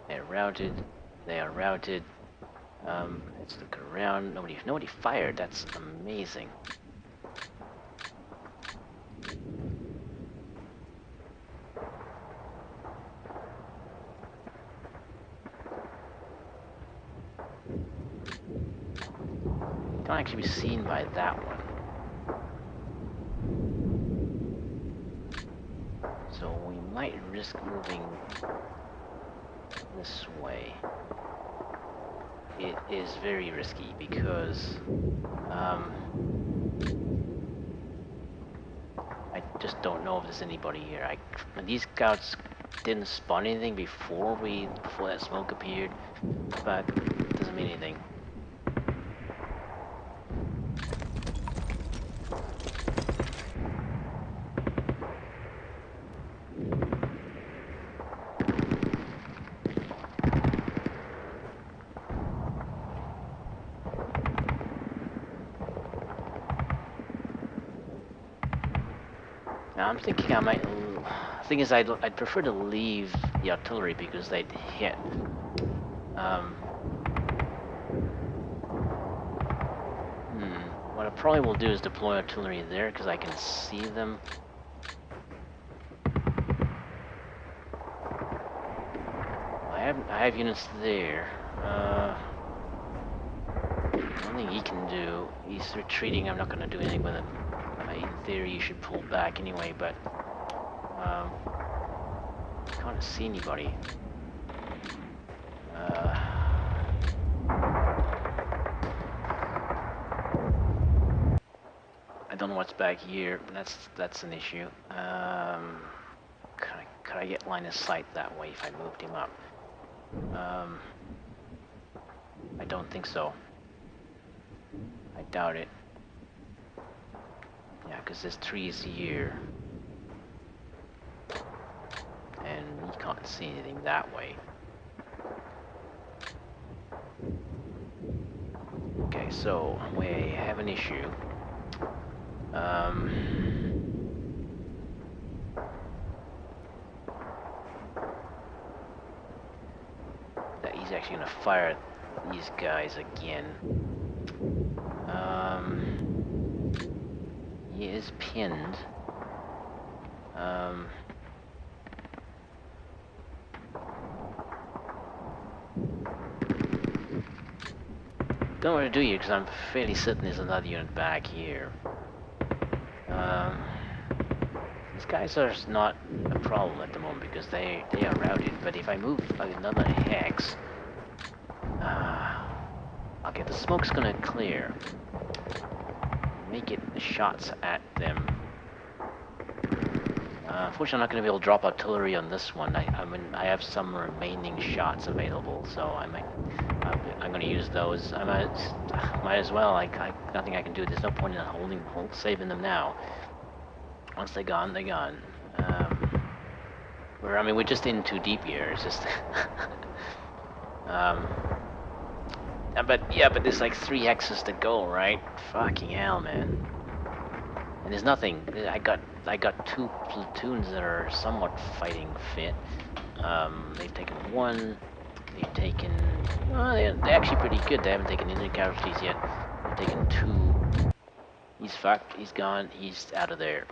They're routed. They are routed. Let's look around. Nobody fired. That's amazing. Can't actually be seen by that one. So we might risk moving this way. It is very risky because I just don't know if there's anybody here. These scouts didn't spawn anything before that smoke appeared, but it doesn't mean anything. Now I'm thinking I might. The thing is, I'd prefer to leave the artillery because they'd hit. What I probably will do is deploy artillery there because I can see them. I have units there. One thing he can do, he's retreating. I'm not going to do anything with him. In theory, you should pull back anyway, but can't see anybody. I don't know what's back here. That's an issue. Could I get line of sight that way if I moved him up? I don't think so. I doubt it. Yeah, because there's trees here. And you can't see anything that way. Okay, so we have an issue. Um, that he's actually gonna fire at these guys again. He is pinned. Don't want to do you because I'm fairly certain there's another unit back here. These guys are not a problem at the moment because they are routed. But if I move another hex, okay, the smoke's gonna clear. Make it shots at them. Unfortunately, I'm not going to be able to drop artillery on this one. I mean, I have some remaining shots available, so I'm going to use those. I might as well. Nothing I can do. There's no point in saving them now. Once they're gone, they're gone. We're just in too deep here. It's just, but there's like 3 hexes to go, right? Fucking hell, man. And there's nothing. I got 2 platoons that are somewhat fighting fit. They've taken 1. They've taken. They're actually pretty good. They haven't taken any casualties yet. They've taken 2. He's fucked. He's gone. He's out of there.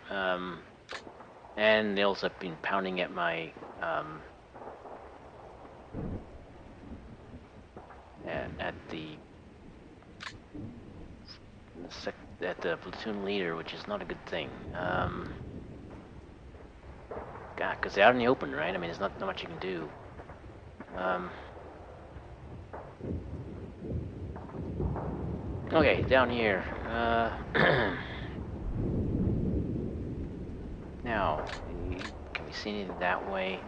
And they also have been pounding at my at the platoon leader, which is not a good thing. God, because they're out in the open, right? I mean, there's not much you can do. Okay, down here. Now, can we see anything that way?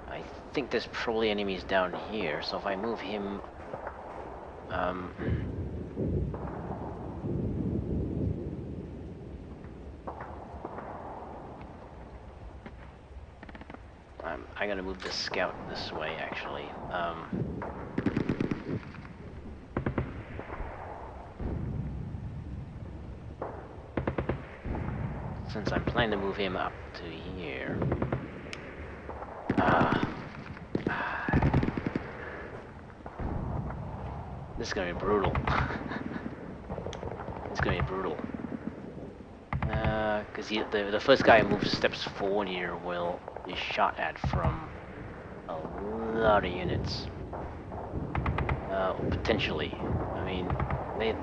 I think there's probably enemies down here, so if I move him... I'm gonna move the scout this way, actually. Since I'm planning to move him up to here. This is gonna be brutal. It's gonna be brutal. Because the first guy who steps forward here will be shot at from a lot of units. Potentially. I mean,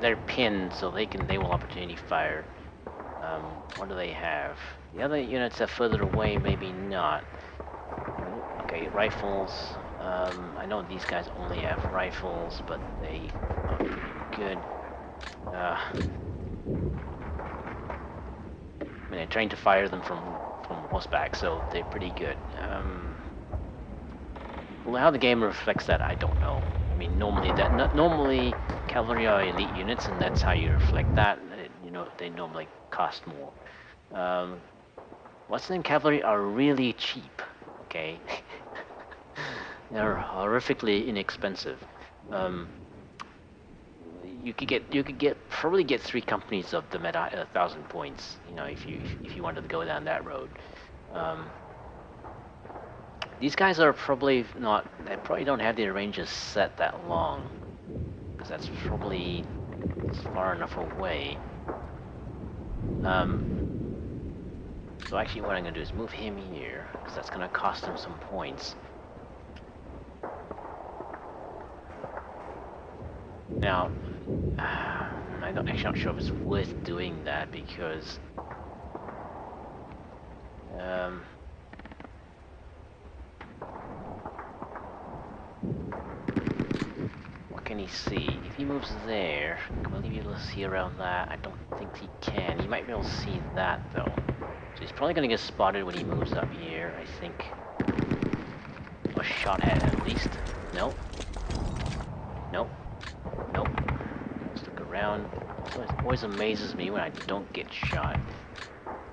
they're pinned, so they will opportunity fire. What do they have? The other units are further away, maybe not. Okay, rifles. I know these guys only have rifles, but they are pretty good. I mean, I trained to fire them from horseback, so they're pretty good. Well, how the game reflects that, I don't know. I mean, normally cavalry are elite units, and that's how you reflect that. They normally cost more. What's in cavalry are really cheap. Okay, they're horrifically inexpensive. You could probably get 3 companies of them at 1,000 points. If you wanted to go down that road. These guys are probably not. They probably don't have their ranges set that long, because that's probably far enough away. So actually, what I'm gonna do is move him here, because that's gonna cost him some points. Now, I'm actually not sure if it's worth doing that because. What can he see? If he moves there, will he be able to see around that? I don't think he can. He might be able to see that though. So he's probably going to get spotted when he moves up here, I think. Or shot at least. Nope. Nope. Nope. Let's look around. It always amazes me when I don't get shot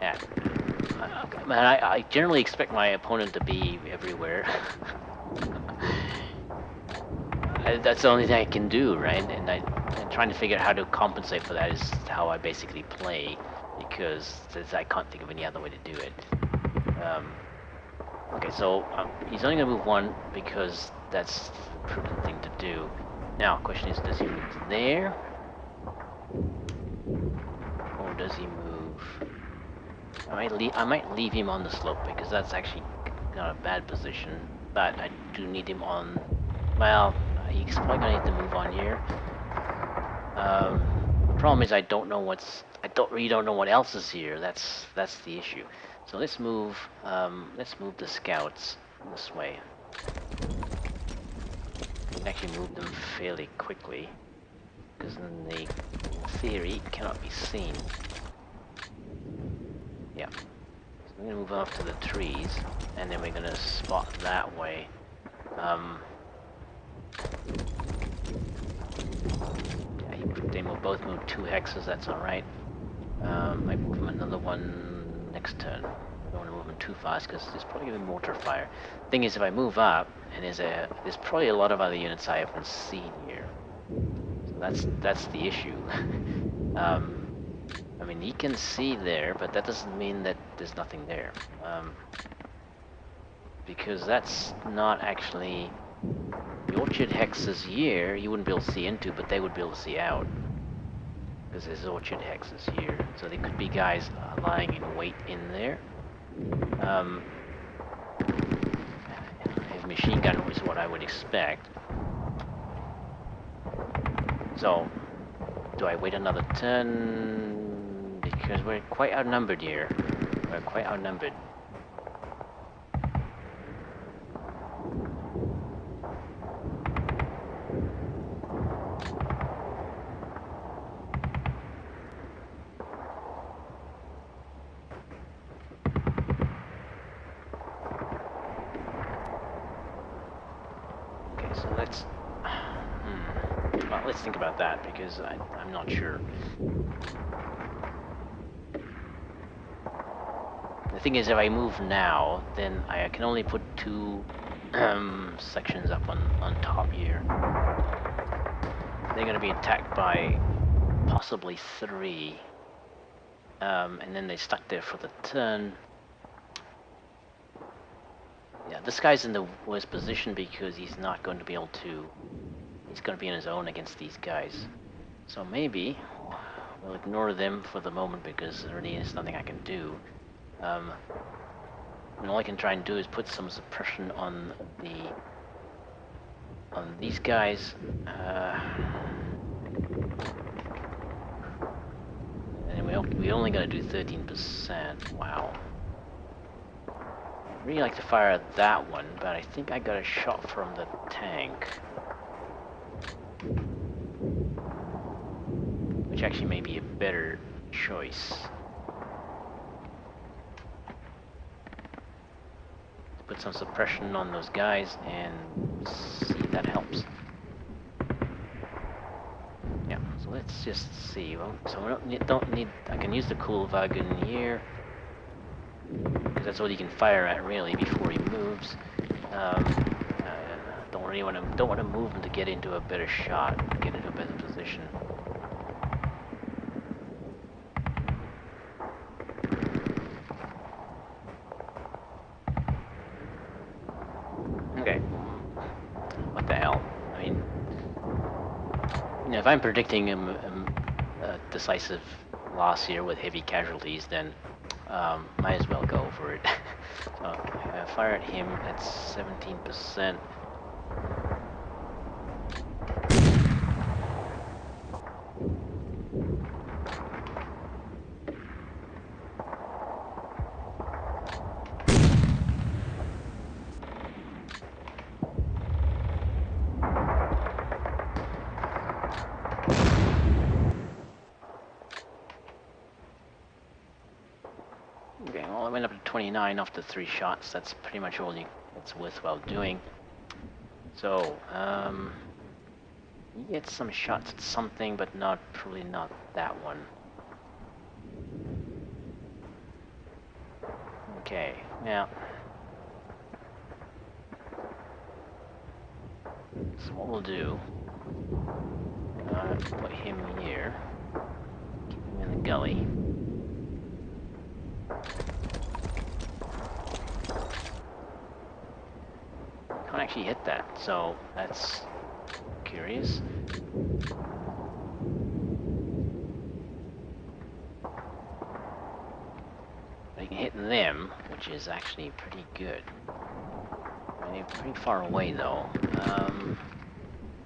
at. Man, I generally expect my opponent to be everywhere. That's the only thing I can do, right? And trying to figure out how to compensate for that is how I basically play. because I can't think of any other way to do it. Okay, so he's only going to move one because that's the prudent thing to do. Now, question is, does he move there? Or does he move... I might leave him on the slope because that's actually not a bad position, but I do need him on... Well, he's probably going to need to move on here. The problem is I really don't know what else is here. That's the issue. So let's move the scouts this way. We can actually move them fairly quickly, because in the theory it cannot be seen. Yeah. So we're gonna move off to the trees, and then we're gonna spot that way. They will both move 2 hexes, that's alright. I move them another one next turn. I don't want to move them too fast because there's probably going to be mortar fire. Thing is, if I move up, and there's probably a lot of other units I haven't seen here. So that's the issue. I mean, he can see there, but that doesn't mean that there's nothing there. Because that's not actually... The orchard hexes here, you wouldn't be able to see into, but they would be able to see out. Because there's orchard hexes here. So there could be guys lying in wait in there. His machine gun is what I would expect. So, do I wait another turn? Because we're quite outnumbered here. We're quite outnumbered. Well, let's think about that, because I'm not sure. The thing is, if I move now, then I can only put 2 sections up on top here. They're going to be attacked by possibly 3. And then they stuck there for the turn. Yeah, this guy's in the worst position because he's not going to be able to... He's going to be on his own against these guys. So maybe we'll ignore them for the moment because there really is nothing I can do. And all I can try and do is put some suppression on these guys. And we only got to do 13%. Wow. I'd really like to fire at that one, but I think I got a shot from the tank. Which actually may be a better choice. Put some suppression on those guys and see if that helps. Yeah, so let's just see. Well, so we don't need I can use the cool wagon here, because that's all you can fire at really before he moves. Don't want to move him to get into a better shot, get into a better position. Okay. What the hell? I mean, you know, if I'm predicting a decisive loss here with heavy casualties, then might as well go for it. So I fire at him at 17%. Okay, well I went up to 29 after 3 shots. That's pretty much all it's worthwhile doing. So, you get some shots at something, but probably not that one. Okay, now, so what we'll do, put him here, keep him in the gully. actually hit that, so that's curious. But he can hit them, which is actually pretty good. They're pretty far away though. Yeah,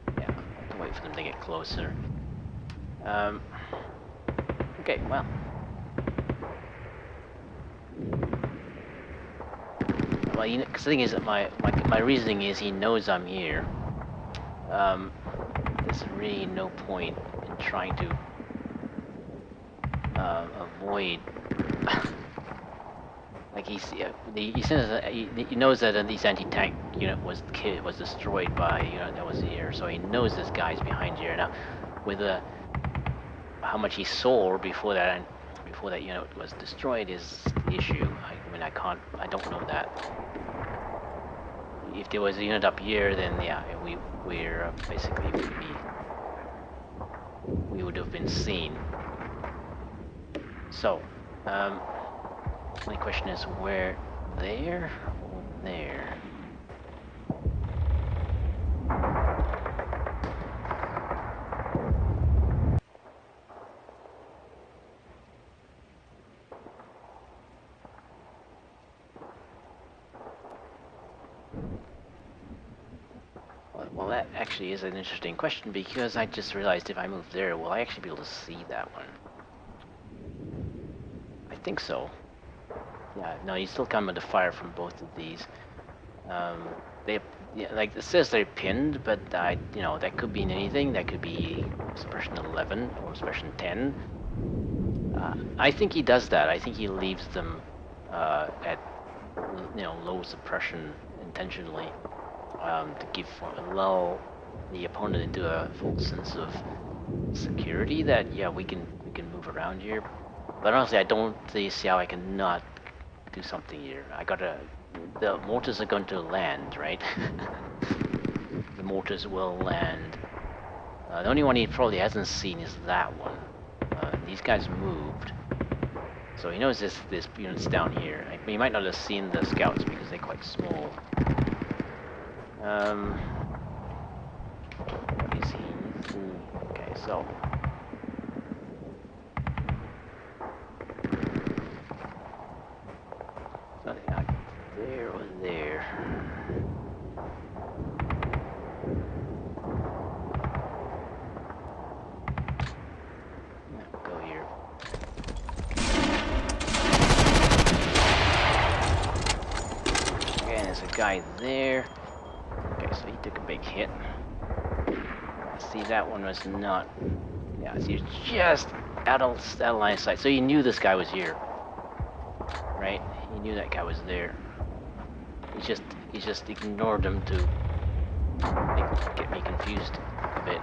I have to wait for them to get closer. Okay, well. Well, cause the thing is that my reasoning is he knows I'm here. There's really no point in trying to avoid. Like he knows that this anti-tank unit was destroyed by a unit that was here, so he knows this guy's behind here. Now, with how much he saw before that unit was destroyed is the issue. I mean, I don't know that. If there was a unit up here, then yeah, we're basically we would have been seen. So, my question is where there or there? Well, that actually is an interesting question because I just realized if I move there, will I actually be able to see that one? I think so. Yeah, no, you still come under fire from both of these. Like it says they're pinned, but that could mean anything. That could be suppression 11 or suppression 10. I think he does that. I think he leaves them at low suppression intentionally to allow the opponent into a false sense of security that yeah we can move around here. But honestly, I don't see how I can not do something here. The mortars are going to land, right? The mortars will land. The only one he probably hasn't seen is that one. These guys moved. So he knows this unit's down here. He might not have seen the scouts because they're quite small. What is he? Okay, so. Something like there or there. Go here. Okay, there's a guy there. Okay, so he took a big hit. See, that one was not. Yeah, so you're just out of line of sight. So you knew this guy was here, right? He knew that guy was there. He just ignored him to get me confused a bit.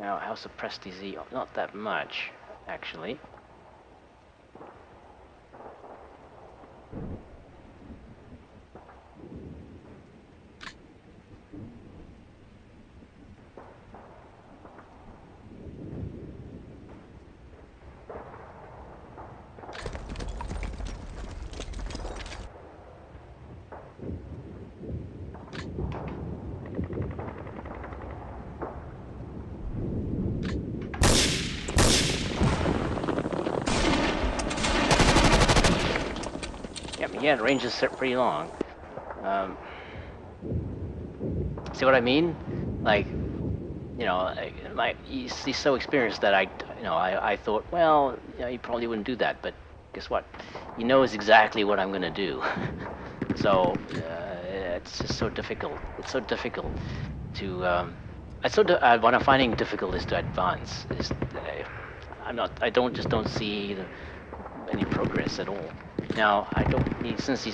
Now, how suppressed is he? Not that much, actually. Yeah, the range is set pretty long. See what I mean? Like, he's so experienced that I thought, well, he probably wouldn't do that. But guess what? He knows exactly what I'm going to do. So it's just so difficult. It's so difficult to. What I'm finding difficult is to advance. I don't see any progress at all. Now I don't need since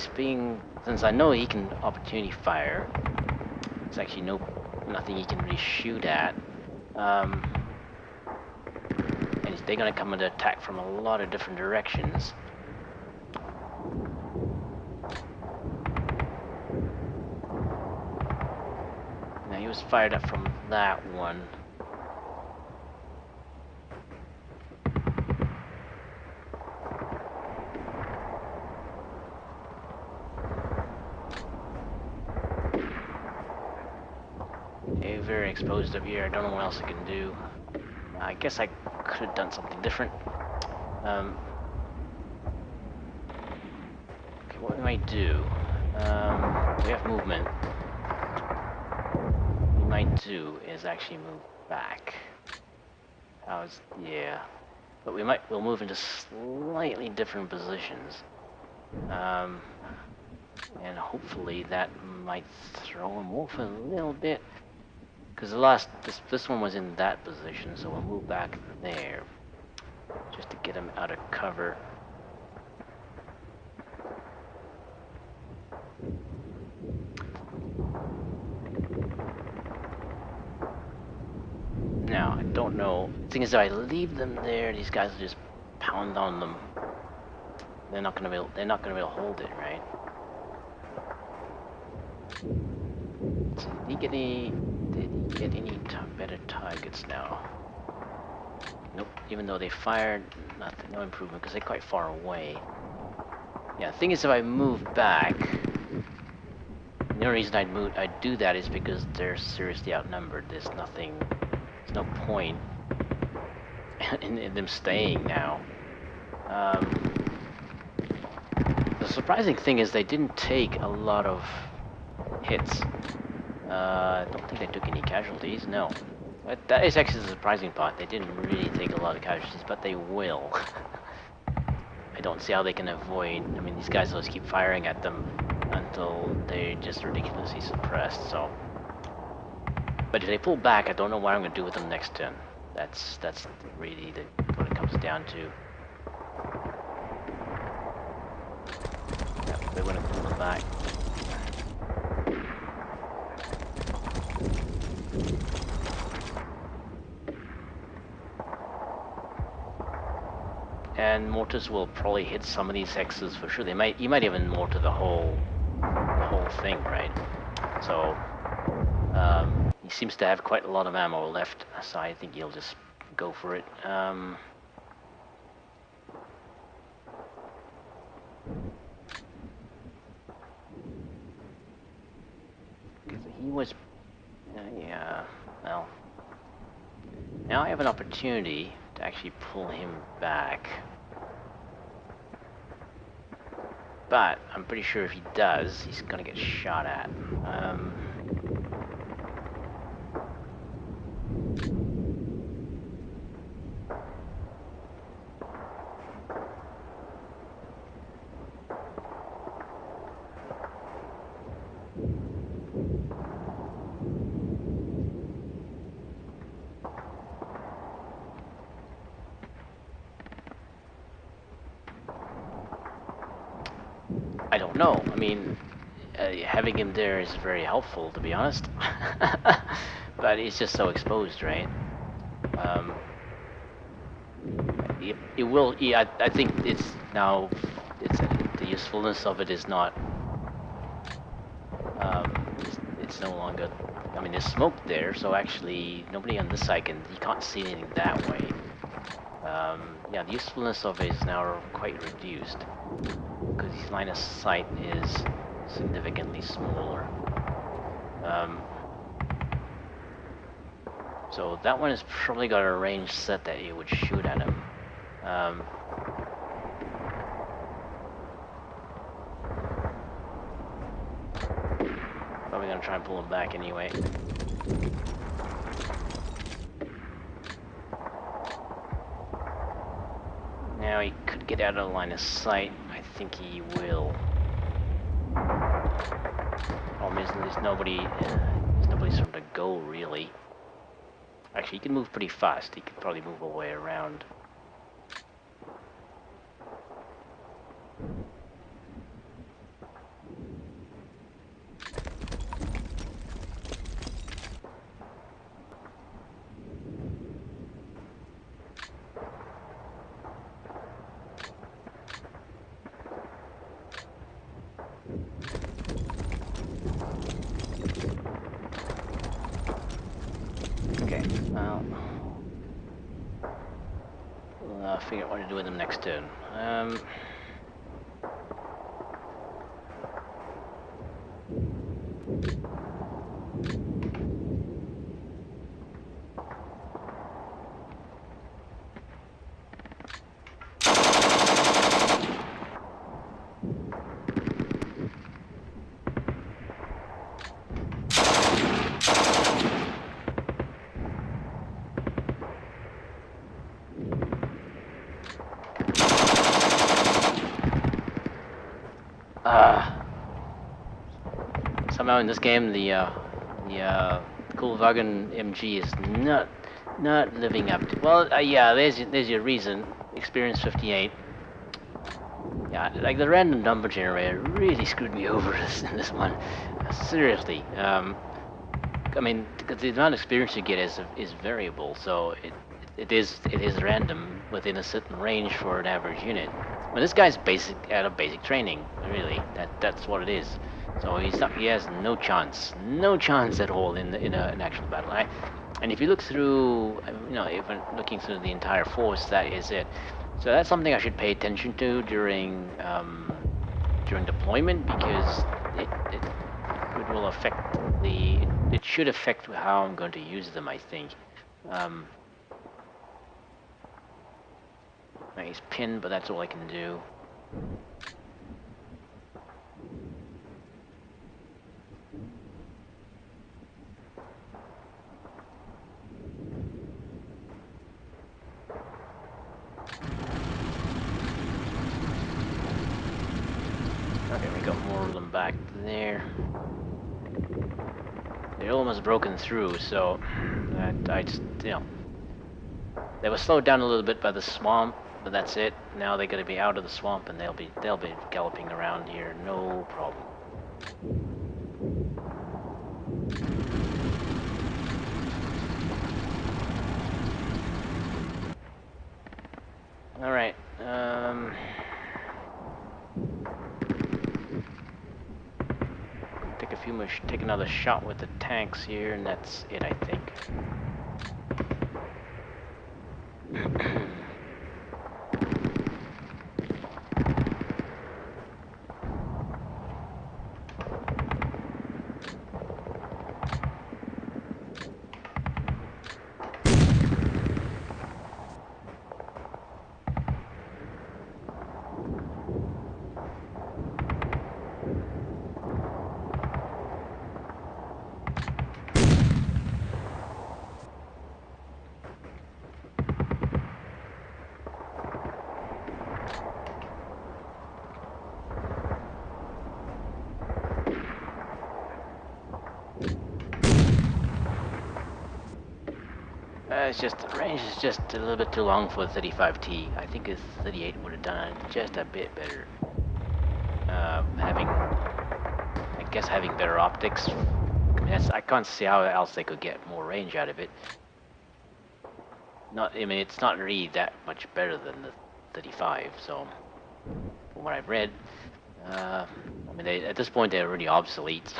I know he can opportunity fire. There's actually nothing he can really shoot at. And they're gonna come under attack from a lot of different directions. Now he was fired up from that one. very exposed up here. I don't know what else I can do. I guess I could have done something different. Okay, what we might do, we have movement. What we might do is actually move back. Yeah. But we'll move into slightly different positions. And hopefully that might throw him off a little bit. Because this one was in that position, so we'll move back there. Just to get him out of cover. Now, I don't know. The thing is, if I leave them there, these guys will just pound on them. They're not gonna be able to hold it, right? So did he get any better targets now? Nope. Even though they fired, nothing, no improvement because they're quite far away. Yeah. The thing is, if I move back, the only reason I'd do that is because they're seriously outnumbered. There's no point in them staying now. The surprising thing is they didn't take a lot of hits. I don't think they took any casualties, no. But that is actually the surprising part. They didn't really take a lot of casualties, but they will. I don't see how they can avoid... I mean, these guys will just keep firing at them until they're just ridiculously suppressed, so... But if they pull back, I don't know what I'm going to do with them next turn. That's really what it comes down to. Yeah, they want to pull them back. And mortars will probably hit some of these hexes for sure. You might even mortar the whole thing, right? So he seems to have quite a lot of ammo left, so I think he'll just go for it. He was, yeah. Well, now I have an opportunity to actually pull him back. But I'm pretty sure if he does, he's gonna get shot at. I don't know. I mean, having him there is very helpful, to be honest. But he's just so exposed, right? It will. Yeah, I think it's now. The usefulness of it is not. It's no longer. I mean, there's smoke there, so actually nobody on this side you can't see anything that way. Yeah, the usefulness of it is now quite reduced because his line of sight is significantly smaller. So that one has probably got a range set that you would shoot at him. Probably gonna try and pull him back anyway. Now he could get out of the line of sight. I think he will. Problem is there's nobody sort of go really. Actually, he can move pretty fast. He could probably move all the way around. Okay, well, we'll figure out what to do with him next turn. Somehow in this game, the Volkswagen MG is not living up to. Well, yeah, there's your reason. Experience 58. Yeah, like the random number generator really screwed me over in this one. Seriously. I mean, the amount of experience you get is variable, so it is random within a certain range for an average unit. But this guy's out of basic training, really. That's what it is. So he has no chance at all in an actual battle. And if you look through, even looking through the entire force, that is it. So that's something I should pay attention to during deployment, because it will affect it should affect how I'm going to use them, I think. He's pinned, but that's all I can do. Okay, we got more of them back there. They're almost broken through, so I just, they were slowed down a little bit by the swamp, but that's it. Now they're going to be out of the swamp, and they'll be galloping around here, no problem. All right. Take another shot with the tanks here, and that's it, I think. It's just, the range is just a little bit too long for the 35T. I think a 38 would have done it just a bit better. I guess having better optics. I mean, I can't see how else they could get more range out of it. It's not really that much better than the 35, so from what I've read, at this point they're really obsolete.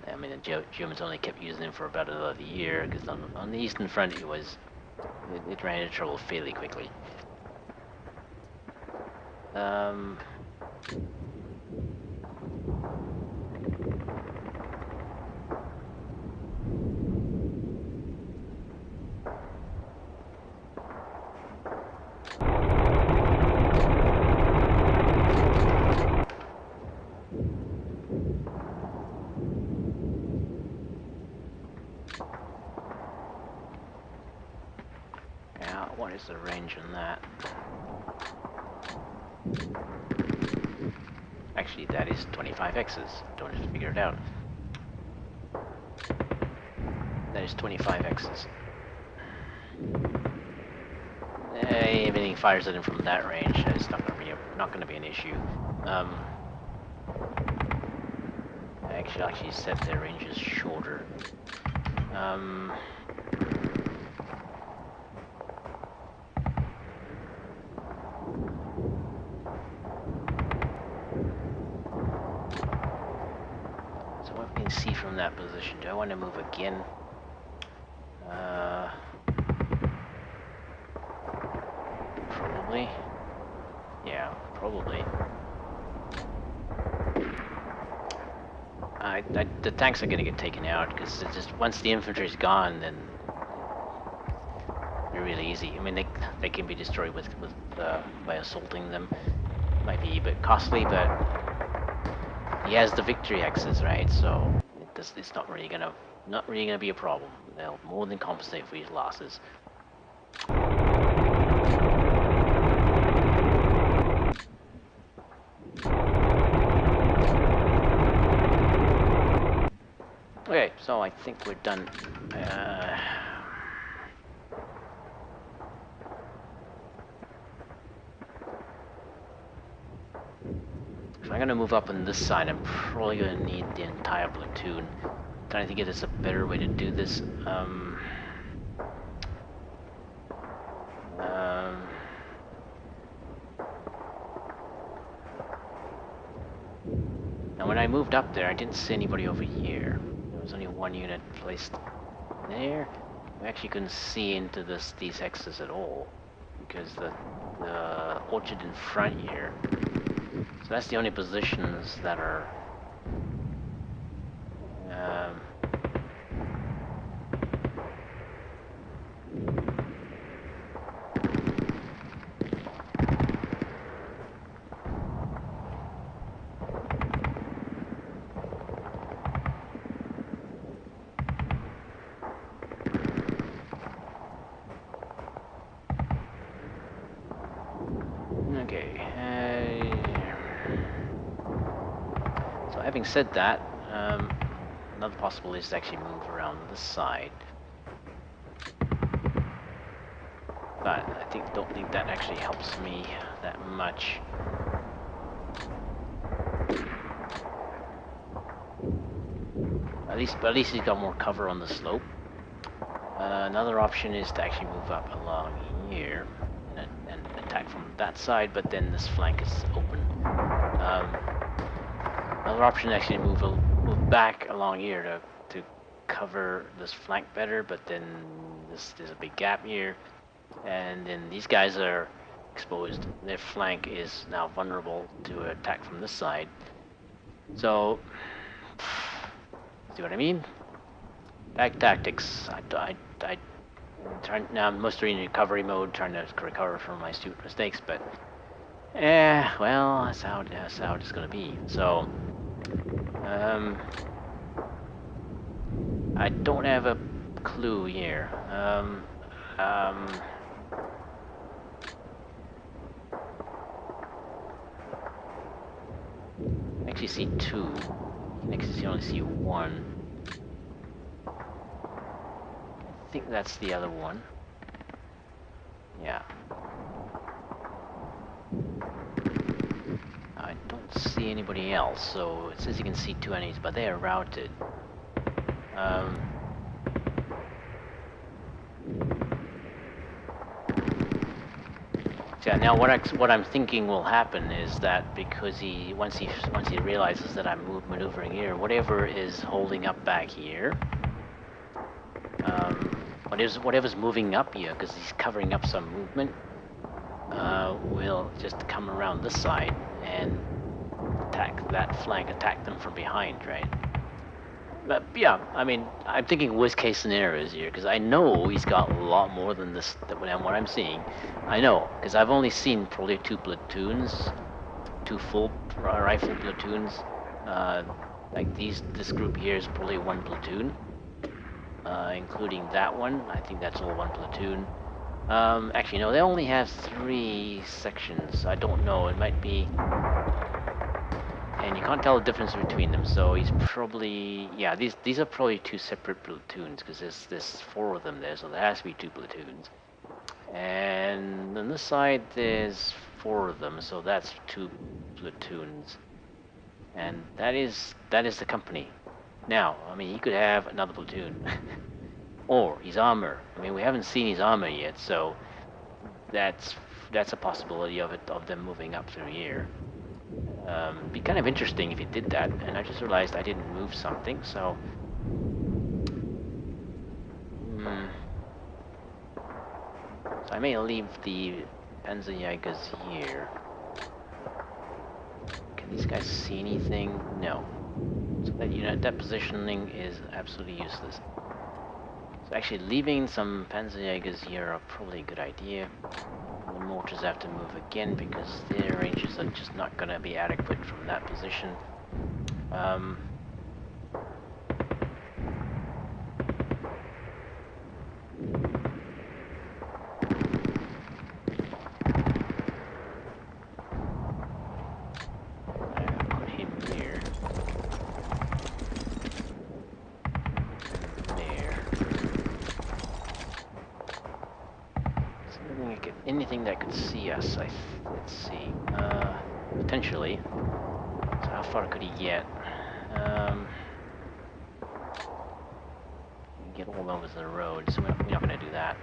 I mean, the Germans only kept using them for about another year, because on the Eastern Front it ran into trouble fairly quickly. What is the range on that? Actually, that is 25X's. Don't just figure it out. That is 25X's. Everything fires at him from that range. It's not going to be an issue. I actually set their ranges shorter. See from that position. Do I want to move again? Probably. Yeah, probably. The tanks are going to get taken out, because just once the infantry's gone, then they're really easy. I mean, they can be destroyed by assaulting them. Might be a bit costly, but he has the victory X's, right? So it's not really gonna be a problem. They'll more than compensate for his losses. So I think we're done. If I'm gonna move up on this side, I'm probably gonna need the entire platoon. Trying to think if there's a better way to do this. Now when I moved up there, I didn't see anybody over here. There was only one unit placed there. We actually couldn't see into these hexes at all because the orchard in front here. So that's the only positions that are okay. So having said that, another possibility is to actually move around this side. But I don't think that actually helps me that much. At least he's got more cover on the slope. Another option is to actually move up along here and attack from that side, but then this flank is open. Another option is actually move back along here to cover this flank better, but then there's a big gap here, and then these guys are exposed. Their flank is now vulnerable to attack from this side. So, see what I mean? Back tactics. Now I'm mostly in recovery mode, trying to recover from my stupid mistakes, but well, that's how it's gonna be. So, I don't have a clue here. I actually see two. You can actually only see one. I think that's the other one. Yeah. I don't see anybody else, so it says you can see two enemies, but they are routed. Yeah. Now, what I'm thinking will happen is that because once he realizes that I'm maneuvering here, whatever is holding up back here, whatever's moving up here, because he's covering up some movement, will just come around this side and attack that flank, attack them from behind, right? But yeah, I mean, I'm thinking worst case scenarios here, because I know he's got a lot more than this, what I'm seeing. I know, because I've only seen probably two platoons, two full rifle platoons. Like this group here is probably one platoon, including that one. I think that's all one platoon. Actually, no, they only have 3 sections. I don't know, it might be... And you can't tell the difference between them, so he's probably... Yeah, these are probably 2 separate platoons, because there's 4 of them there, so there has to be 2 platoons. And on this side, there's 4 of them, so that's 2 platoons. And that is the company. Now, I mean, he could have another platoon. Or his armor. I mean, we haven't seen his armor yet, so that's a possibility of them moving up through here. It'd be kind of interesting if he did that, and I just realized I didn't move something, so... So I may leave the Panzerjägers here. Can these guys see anything? No. So that that positioning is absolutely useless. So actually leaving some Panzerjägers here are probably a good idea. The mortars have to move again because their ranges are just not going to be adequate from that position. Put him here. that could see us. Let's see. Potentially. So how far could he get? Get all over the road, so we're not going to do that.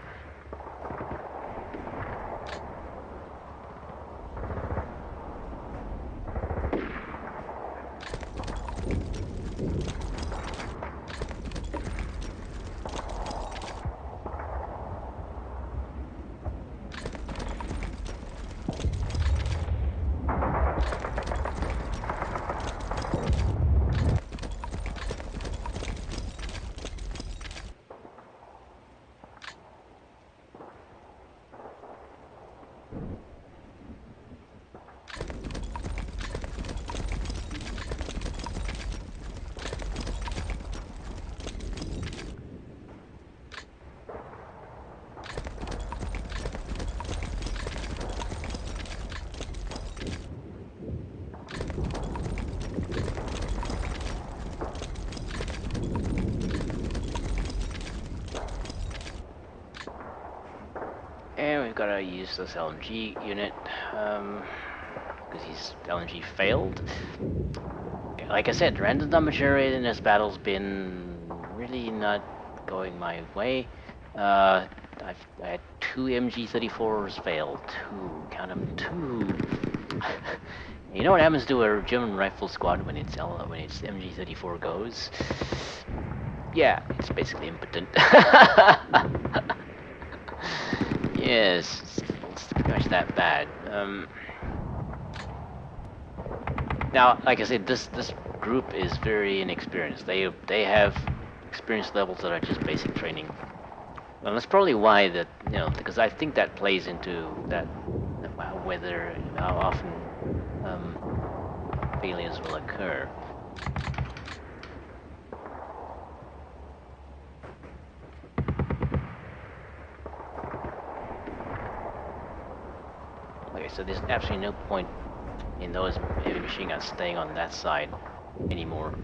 And we've got to use this LMG unit, because his LMG failed. Like I said, random number generator in this battle's been really not going my way. I had 2 MG34s fail. 2, count them, 2. You know what happens to a German rifle squad when it's MG34 goes? Yeah, it's basically impotent. Yes, it's pretty much that bad. Now, like I said, this group is very inexperienced. They have experience levels that are just basic training. Well, that's probably why that, you know, because I think that plays into that, how often failures will occur. Okay, so there's absolutely no point in those heavy machine guns staying on that side anymore.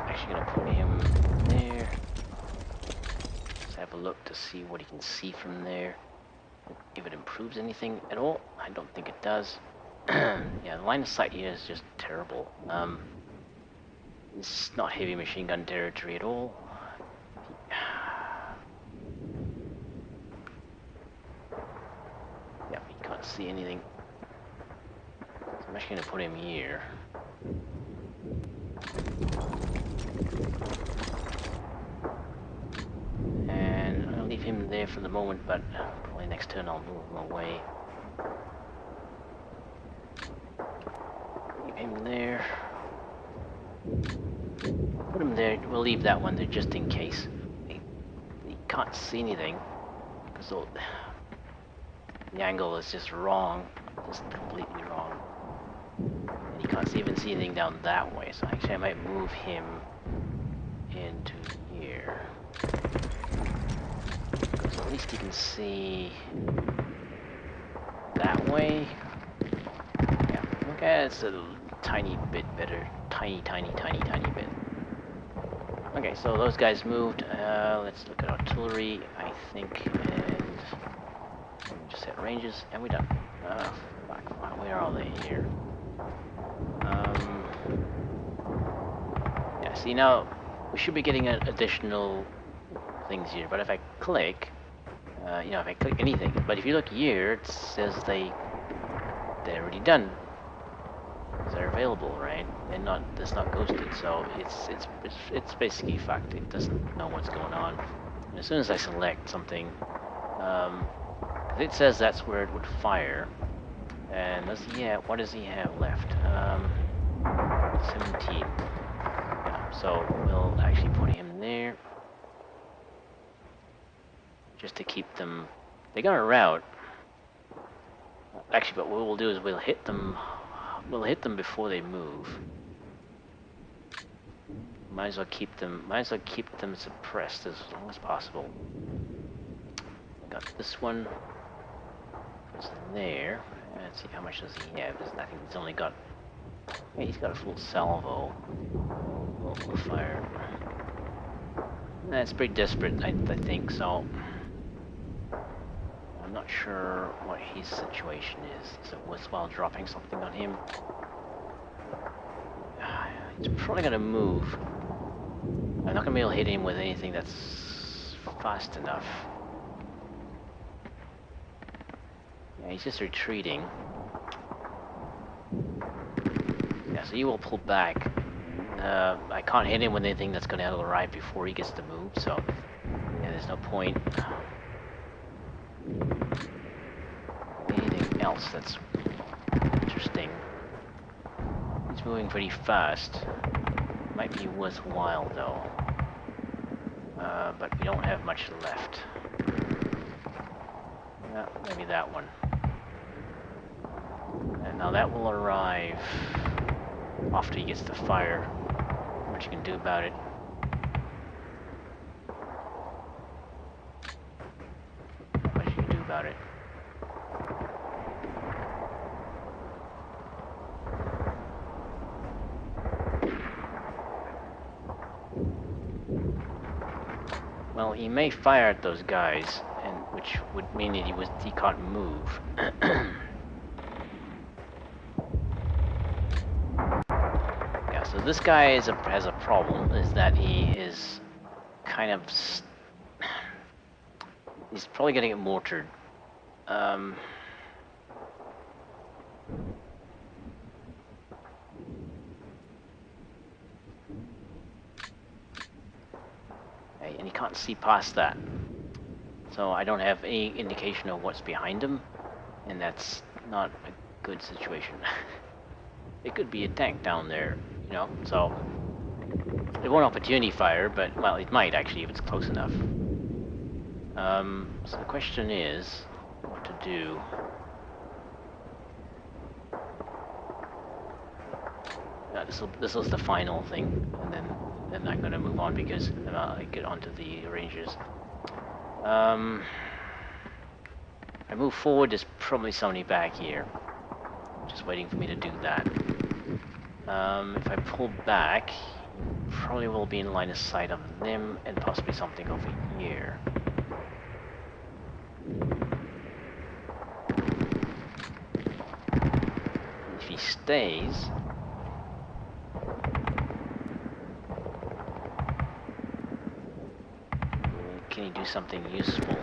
Actually gonna put him there. Just have a look to see what he can see from there. If it improves anything at all. I don't think it does. Yeah, the line of sight here is just terrible. It's not heavy machine gun territory at all. Yep, he can't see anything. So I'm actually going to put him here. And I'll leave him there for the moment, but probably next turn I'll move him away. Leave him there. Put him there. We'll leave that one there just in case. He can't see anything because the angle is just wrong, just completely wrong. And he can't even see anything down that way. So actually, I might move him into here because at least he can see that way. Yeah. Okay, it's a tiny bit better. Tiny bit. Okay, so those guys moved. Let's look at artillery, I think, and just set ranges, and we're done. Fuck, where are they here? Yeah, see now, we should be getting additional things here, but if I click, you know, if I click anything, but if you look here, it says they're already done. They're available, right? It's not ghosted, so it's basically fucked. It doesn't know what's going on. And as soon as I select something, it says that's where it would fire. And what does he have left? 17. Yeah, so we'll actually put him there, just to keep them. They're gonna route. Actually, but what we'll do is we'll hit them. We'll hit them before they move. Might as well keep them suppressed as long as possible. I got this one. Puts them there, Let's see, how much does he have? I think he's only got... Yeah, he's got a full salvo. We'll fire. That's pretty desperate, I think, so... I'm not sure what his situation is. Is it worthwhile dropping something on him? He's probably gonna move. I'm not gonna be able to hit him with anything that's fast enough. Yeah, he's just retreating. Yeah, so he will pull back. I can't hit him with anything that's gonna arrive before he gets to move, so yeah, there's no point. Anything else that's interesting? He's moving pretty fast. Might be worthwhile though. But we don't have much left. Maybe that one. And now that will arrive after he gets to fire. What you can do about it. What you can do about it. Well, he may fire at those guys, and which would mean that he can't move. Yeah, so this guy has a problem, is that he is kind of he's probably gonna get mortared. And he can't see past that. So I don't have any indication of what's behind him, and that's not a good situation. It could be a tank down there, you know, so it won't opportunity fire, but, well, it might actually if it's close enough. So the question is, what to do? This was the final thing, and then I'm gonna move on because then I'll get onto the Rangers. If I move forward, there's probably somebody back here, just waiting for me to do that. If I pull back, probably will be in line of sight of them and possibly something over here. If he stays, can he do something useful?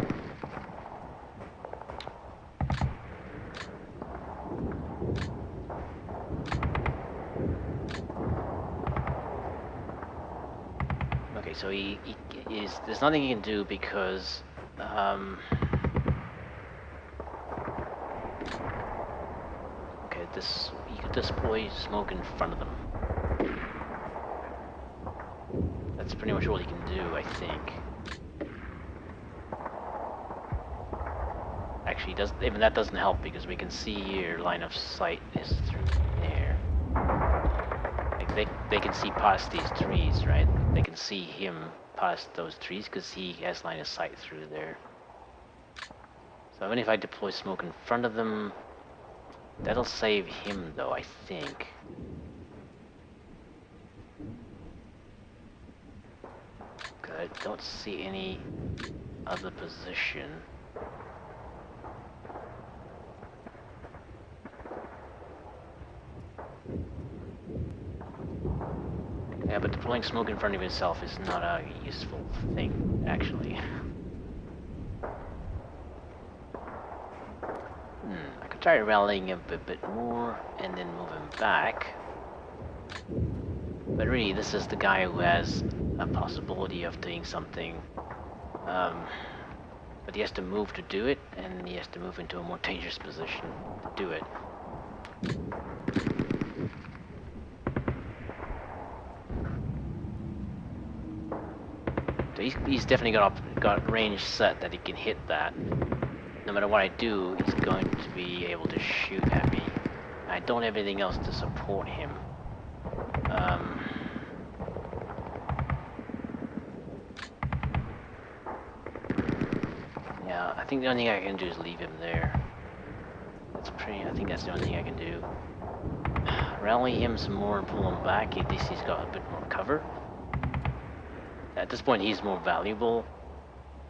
Okay, so he is. There's nothing he can do because okay, he could deploy smoke in front of them. That's pretty much all he can do, I think. Actually, even that doesn't help because we can see here line of sight is through there. Like they can see past these trees, right? They can see him past those trees because he has line of sight through there. So even if I deploy smoke in front of them, that'll save him though, I think. Good. Don't see any other position. Yeah, but deploying smoke in front of himself is not a useful thing, actually. I could try rallying him a bit more and then move him back. But really, this is the guy who has a possibility of doing something. But he has to move to do it, and he has to move into a more dangerous position to do it. So he's definitely got range set that he can hit that. No matter what I do, he's going to be able to shoot at me. I don't have anything else to support him. Yeah, I think the only thing I can do is leave him there. That's pretty training. I think that's the only thing I can do. Rally him some more and pull him back. At least he's got a bit more cover. At this point, he's more valuable,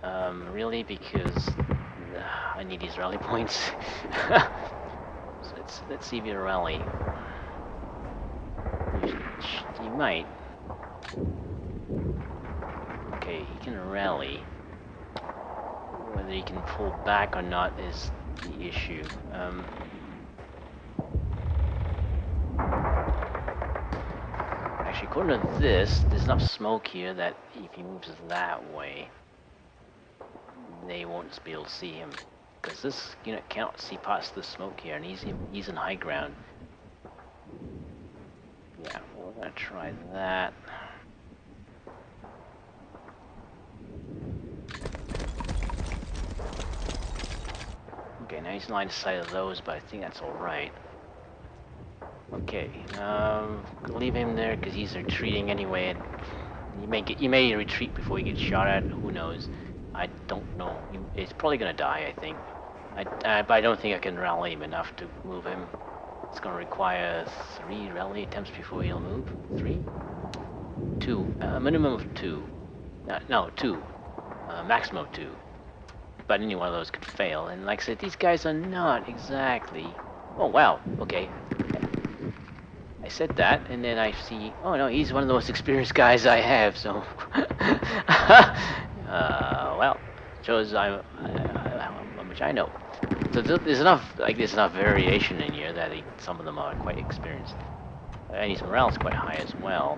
really, because I need these rally points. So let's see if you rally. You might. Okay, he can rally. Whether he can pull back or not is the issue. Actually, according to this, there's enough smoke here that if he moves that way, they won't be able to see him. Because this unit cannot see past the smoke here, and he's in high ground. Yeah, we're gonna try that. Okay, now he's in line of sight of those, but I think that's alright. Okay, leave him there because he's retreating anyway. And you may retreat before he gets shot at. Who knows? I don't know. He's probably gonna die, I think. But I don't think I can rally him enough to move him. It's gonna require 3 rally attempts before he'll move. 3? 2. A minimum of 2. No, 2. Maximum of 2. But any one of those could fail. And like I said, these guys are not exactly... Oh, wow. Okay. I said that, and then I see... Oh, no, he's one of the most experienced guys I have, so... well, shows how much I know. So there's enough variation in here that some of them are quite experienced. And his morale is quite high as well.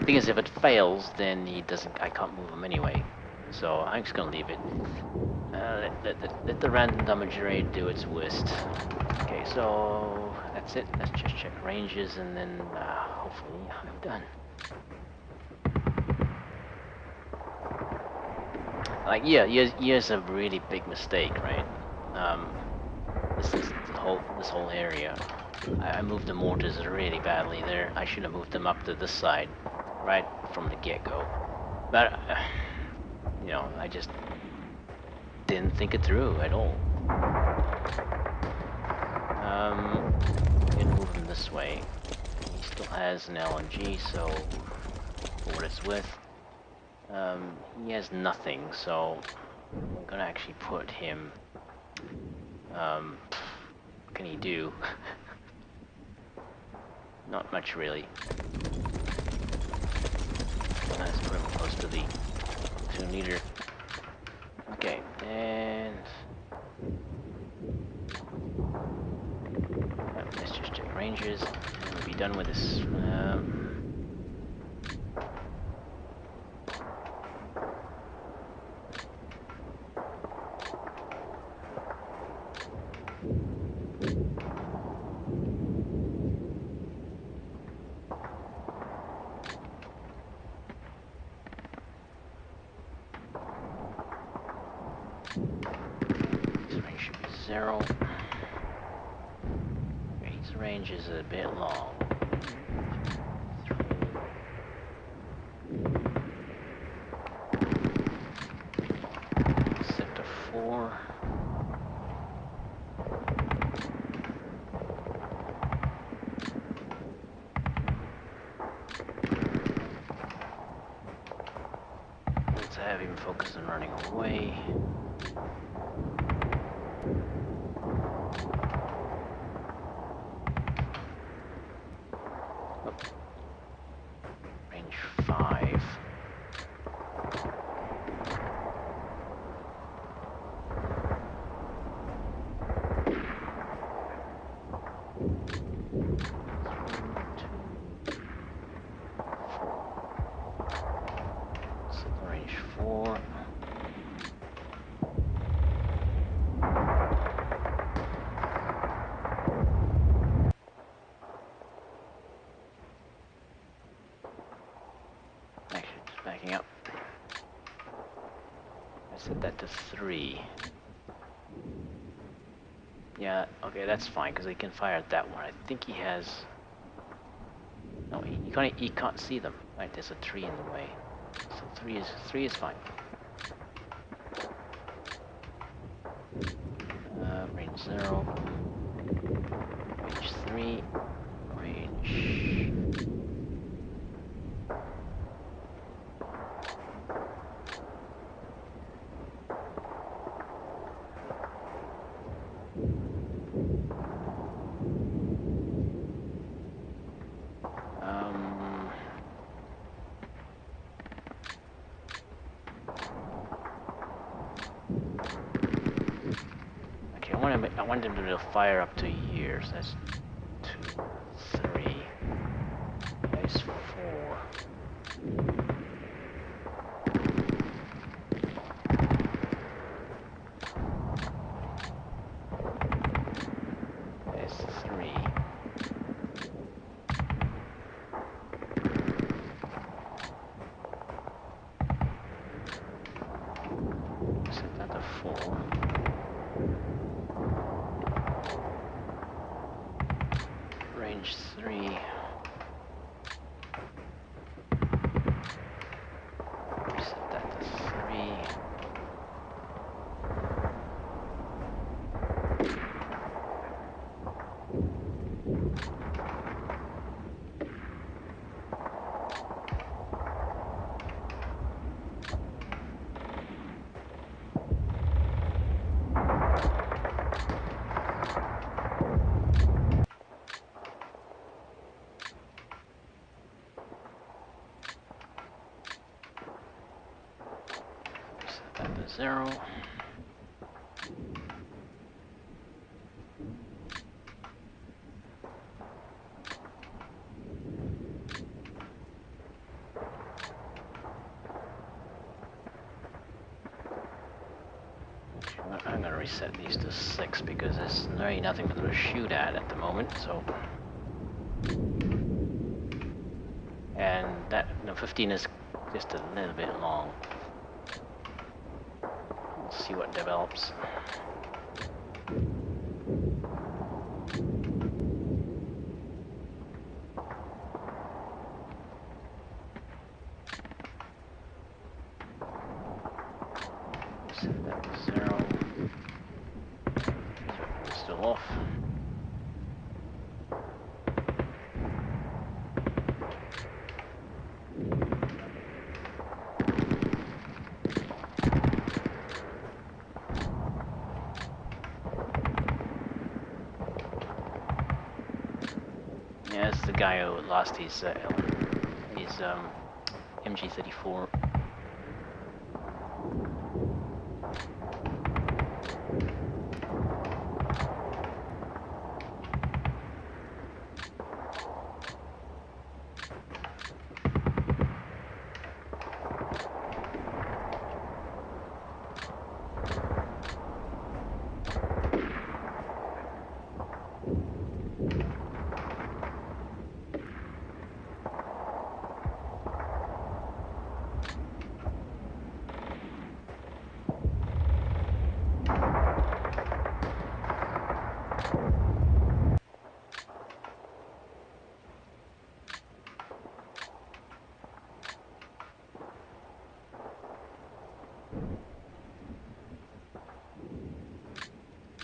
Thing is, if it fails, then I can't move him anyway. So I'm just gonna leave it. Let the random damage generator do its worst. Okay, so that's it. Let's just check ranges, and then hopefully I'm done. Like, yeah, here's a really big mistake, right? This whole area. I moved the mortars really badly there. I should have moved them up to this side, right from the get-go. But you know, I just didn't think it through at all. Gonna move him this way. He still has an LMG, so for what it's worth. He has nothing, so I'm gonna actually put him. What can he do? Not much, really. Let's put him close to the platoon leader. Okay, and let's just check ranges. And we'll be done with this. His range should be 0. Okay, his range is a bit long. 3. Set to 4. Let's have him focus on running away. Range 5. Range 4. Actually, just backing up. I set that to 3. Yeah, okay, that's fine, because he can fire at that one. I think he has... No, he can't see them. Right, there's a tree in the way. So 3 is fine. Range 0, range 3, range... Okay, I want them to fire up to here, so that's 2, 3, that's 4. That's 3. Set that to 4. Range 3. Reset that to 3. Reset that to 0. I'm going to reset these to 6 because there's really nothing for them to shoot at the moment, so... And that, 15 is just a little bit long. We'll see what develops. Reset that to 0. It's still off. Yeah, this is the guy who lost his MG34.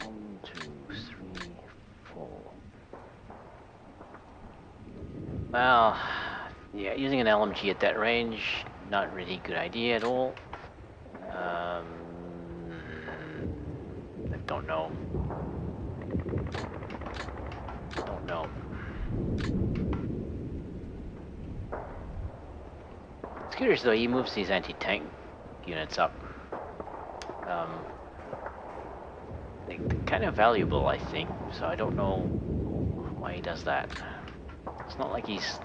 One, two, three, 4. Well, yeah, using an LMG at that range, not really a good idea at all. I don't know. Don't know. It's curious though, he moves these anti-tank units up. They're kind of valuable, I think, so I don't know why he does that. It's not like he's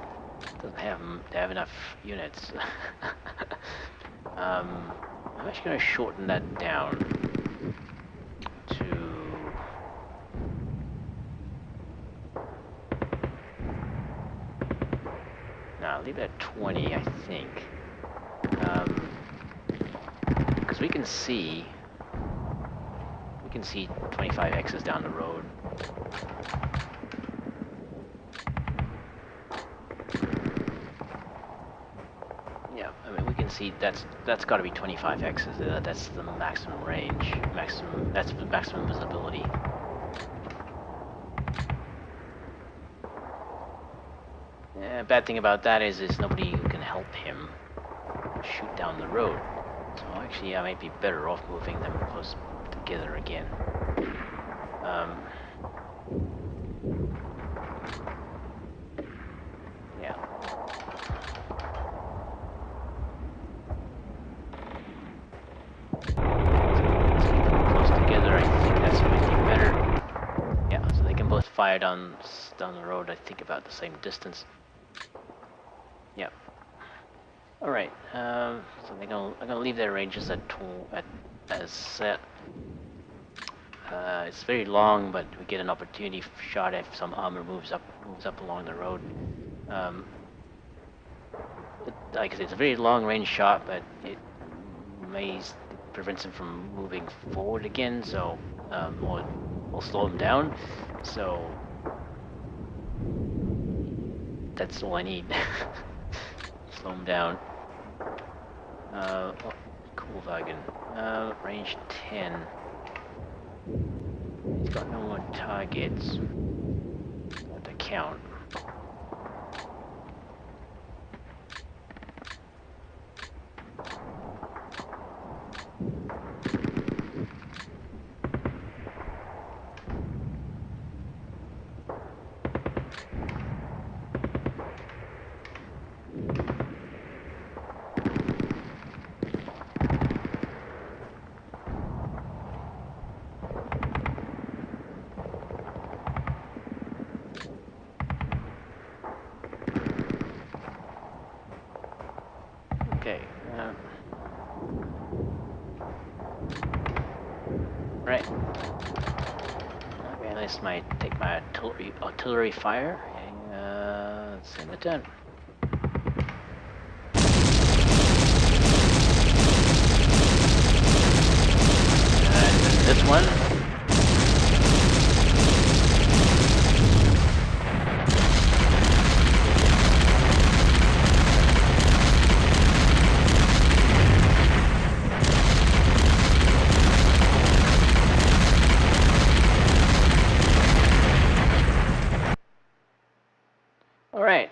doesn't have enough units. I'm actually going to shorten that down to... No, I'll leave it at 20, I think. Because we can see 25 X's down the road. Yeah, I mean, we can see that's got to be 25 X's. That's the maximum range. That's the maximum visibility. Bad thing about that is there's nobody who can help him shoot down the road. So actually, I might be better off moving them close together again. Yeah. Let's keep them close together. I think that's might be better. Yeah, so they can both fire down the road. I think about the same distance. Yeah. All right. So I'm gonna leave their ranges as set. It's very long, but we get an opportunity shot if some armor moves up along the road. Like I said, it's a very long range shot, but it prevents him from moving forward again. So, or slow him down. So that's all I need. Slow him down. Cool wagon. Range 10. He's got no more targets to count. Okay. Right. Okay, let's take my artillery fire. And, let's end the turn. And then this one. Alright,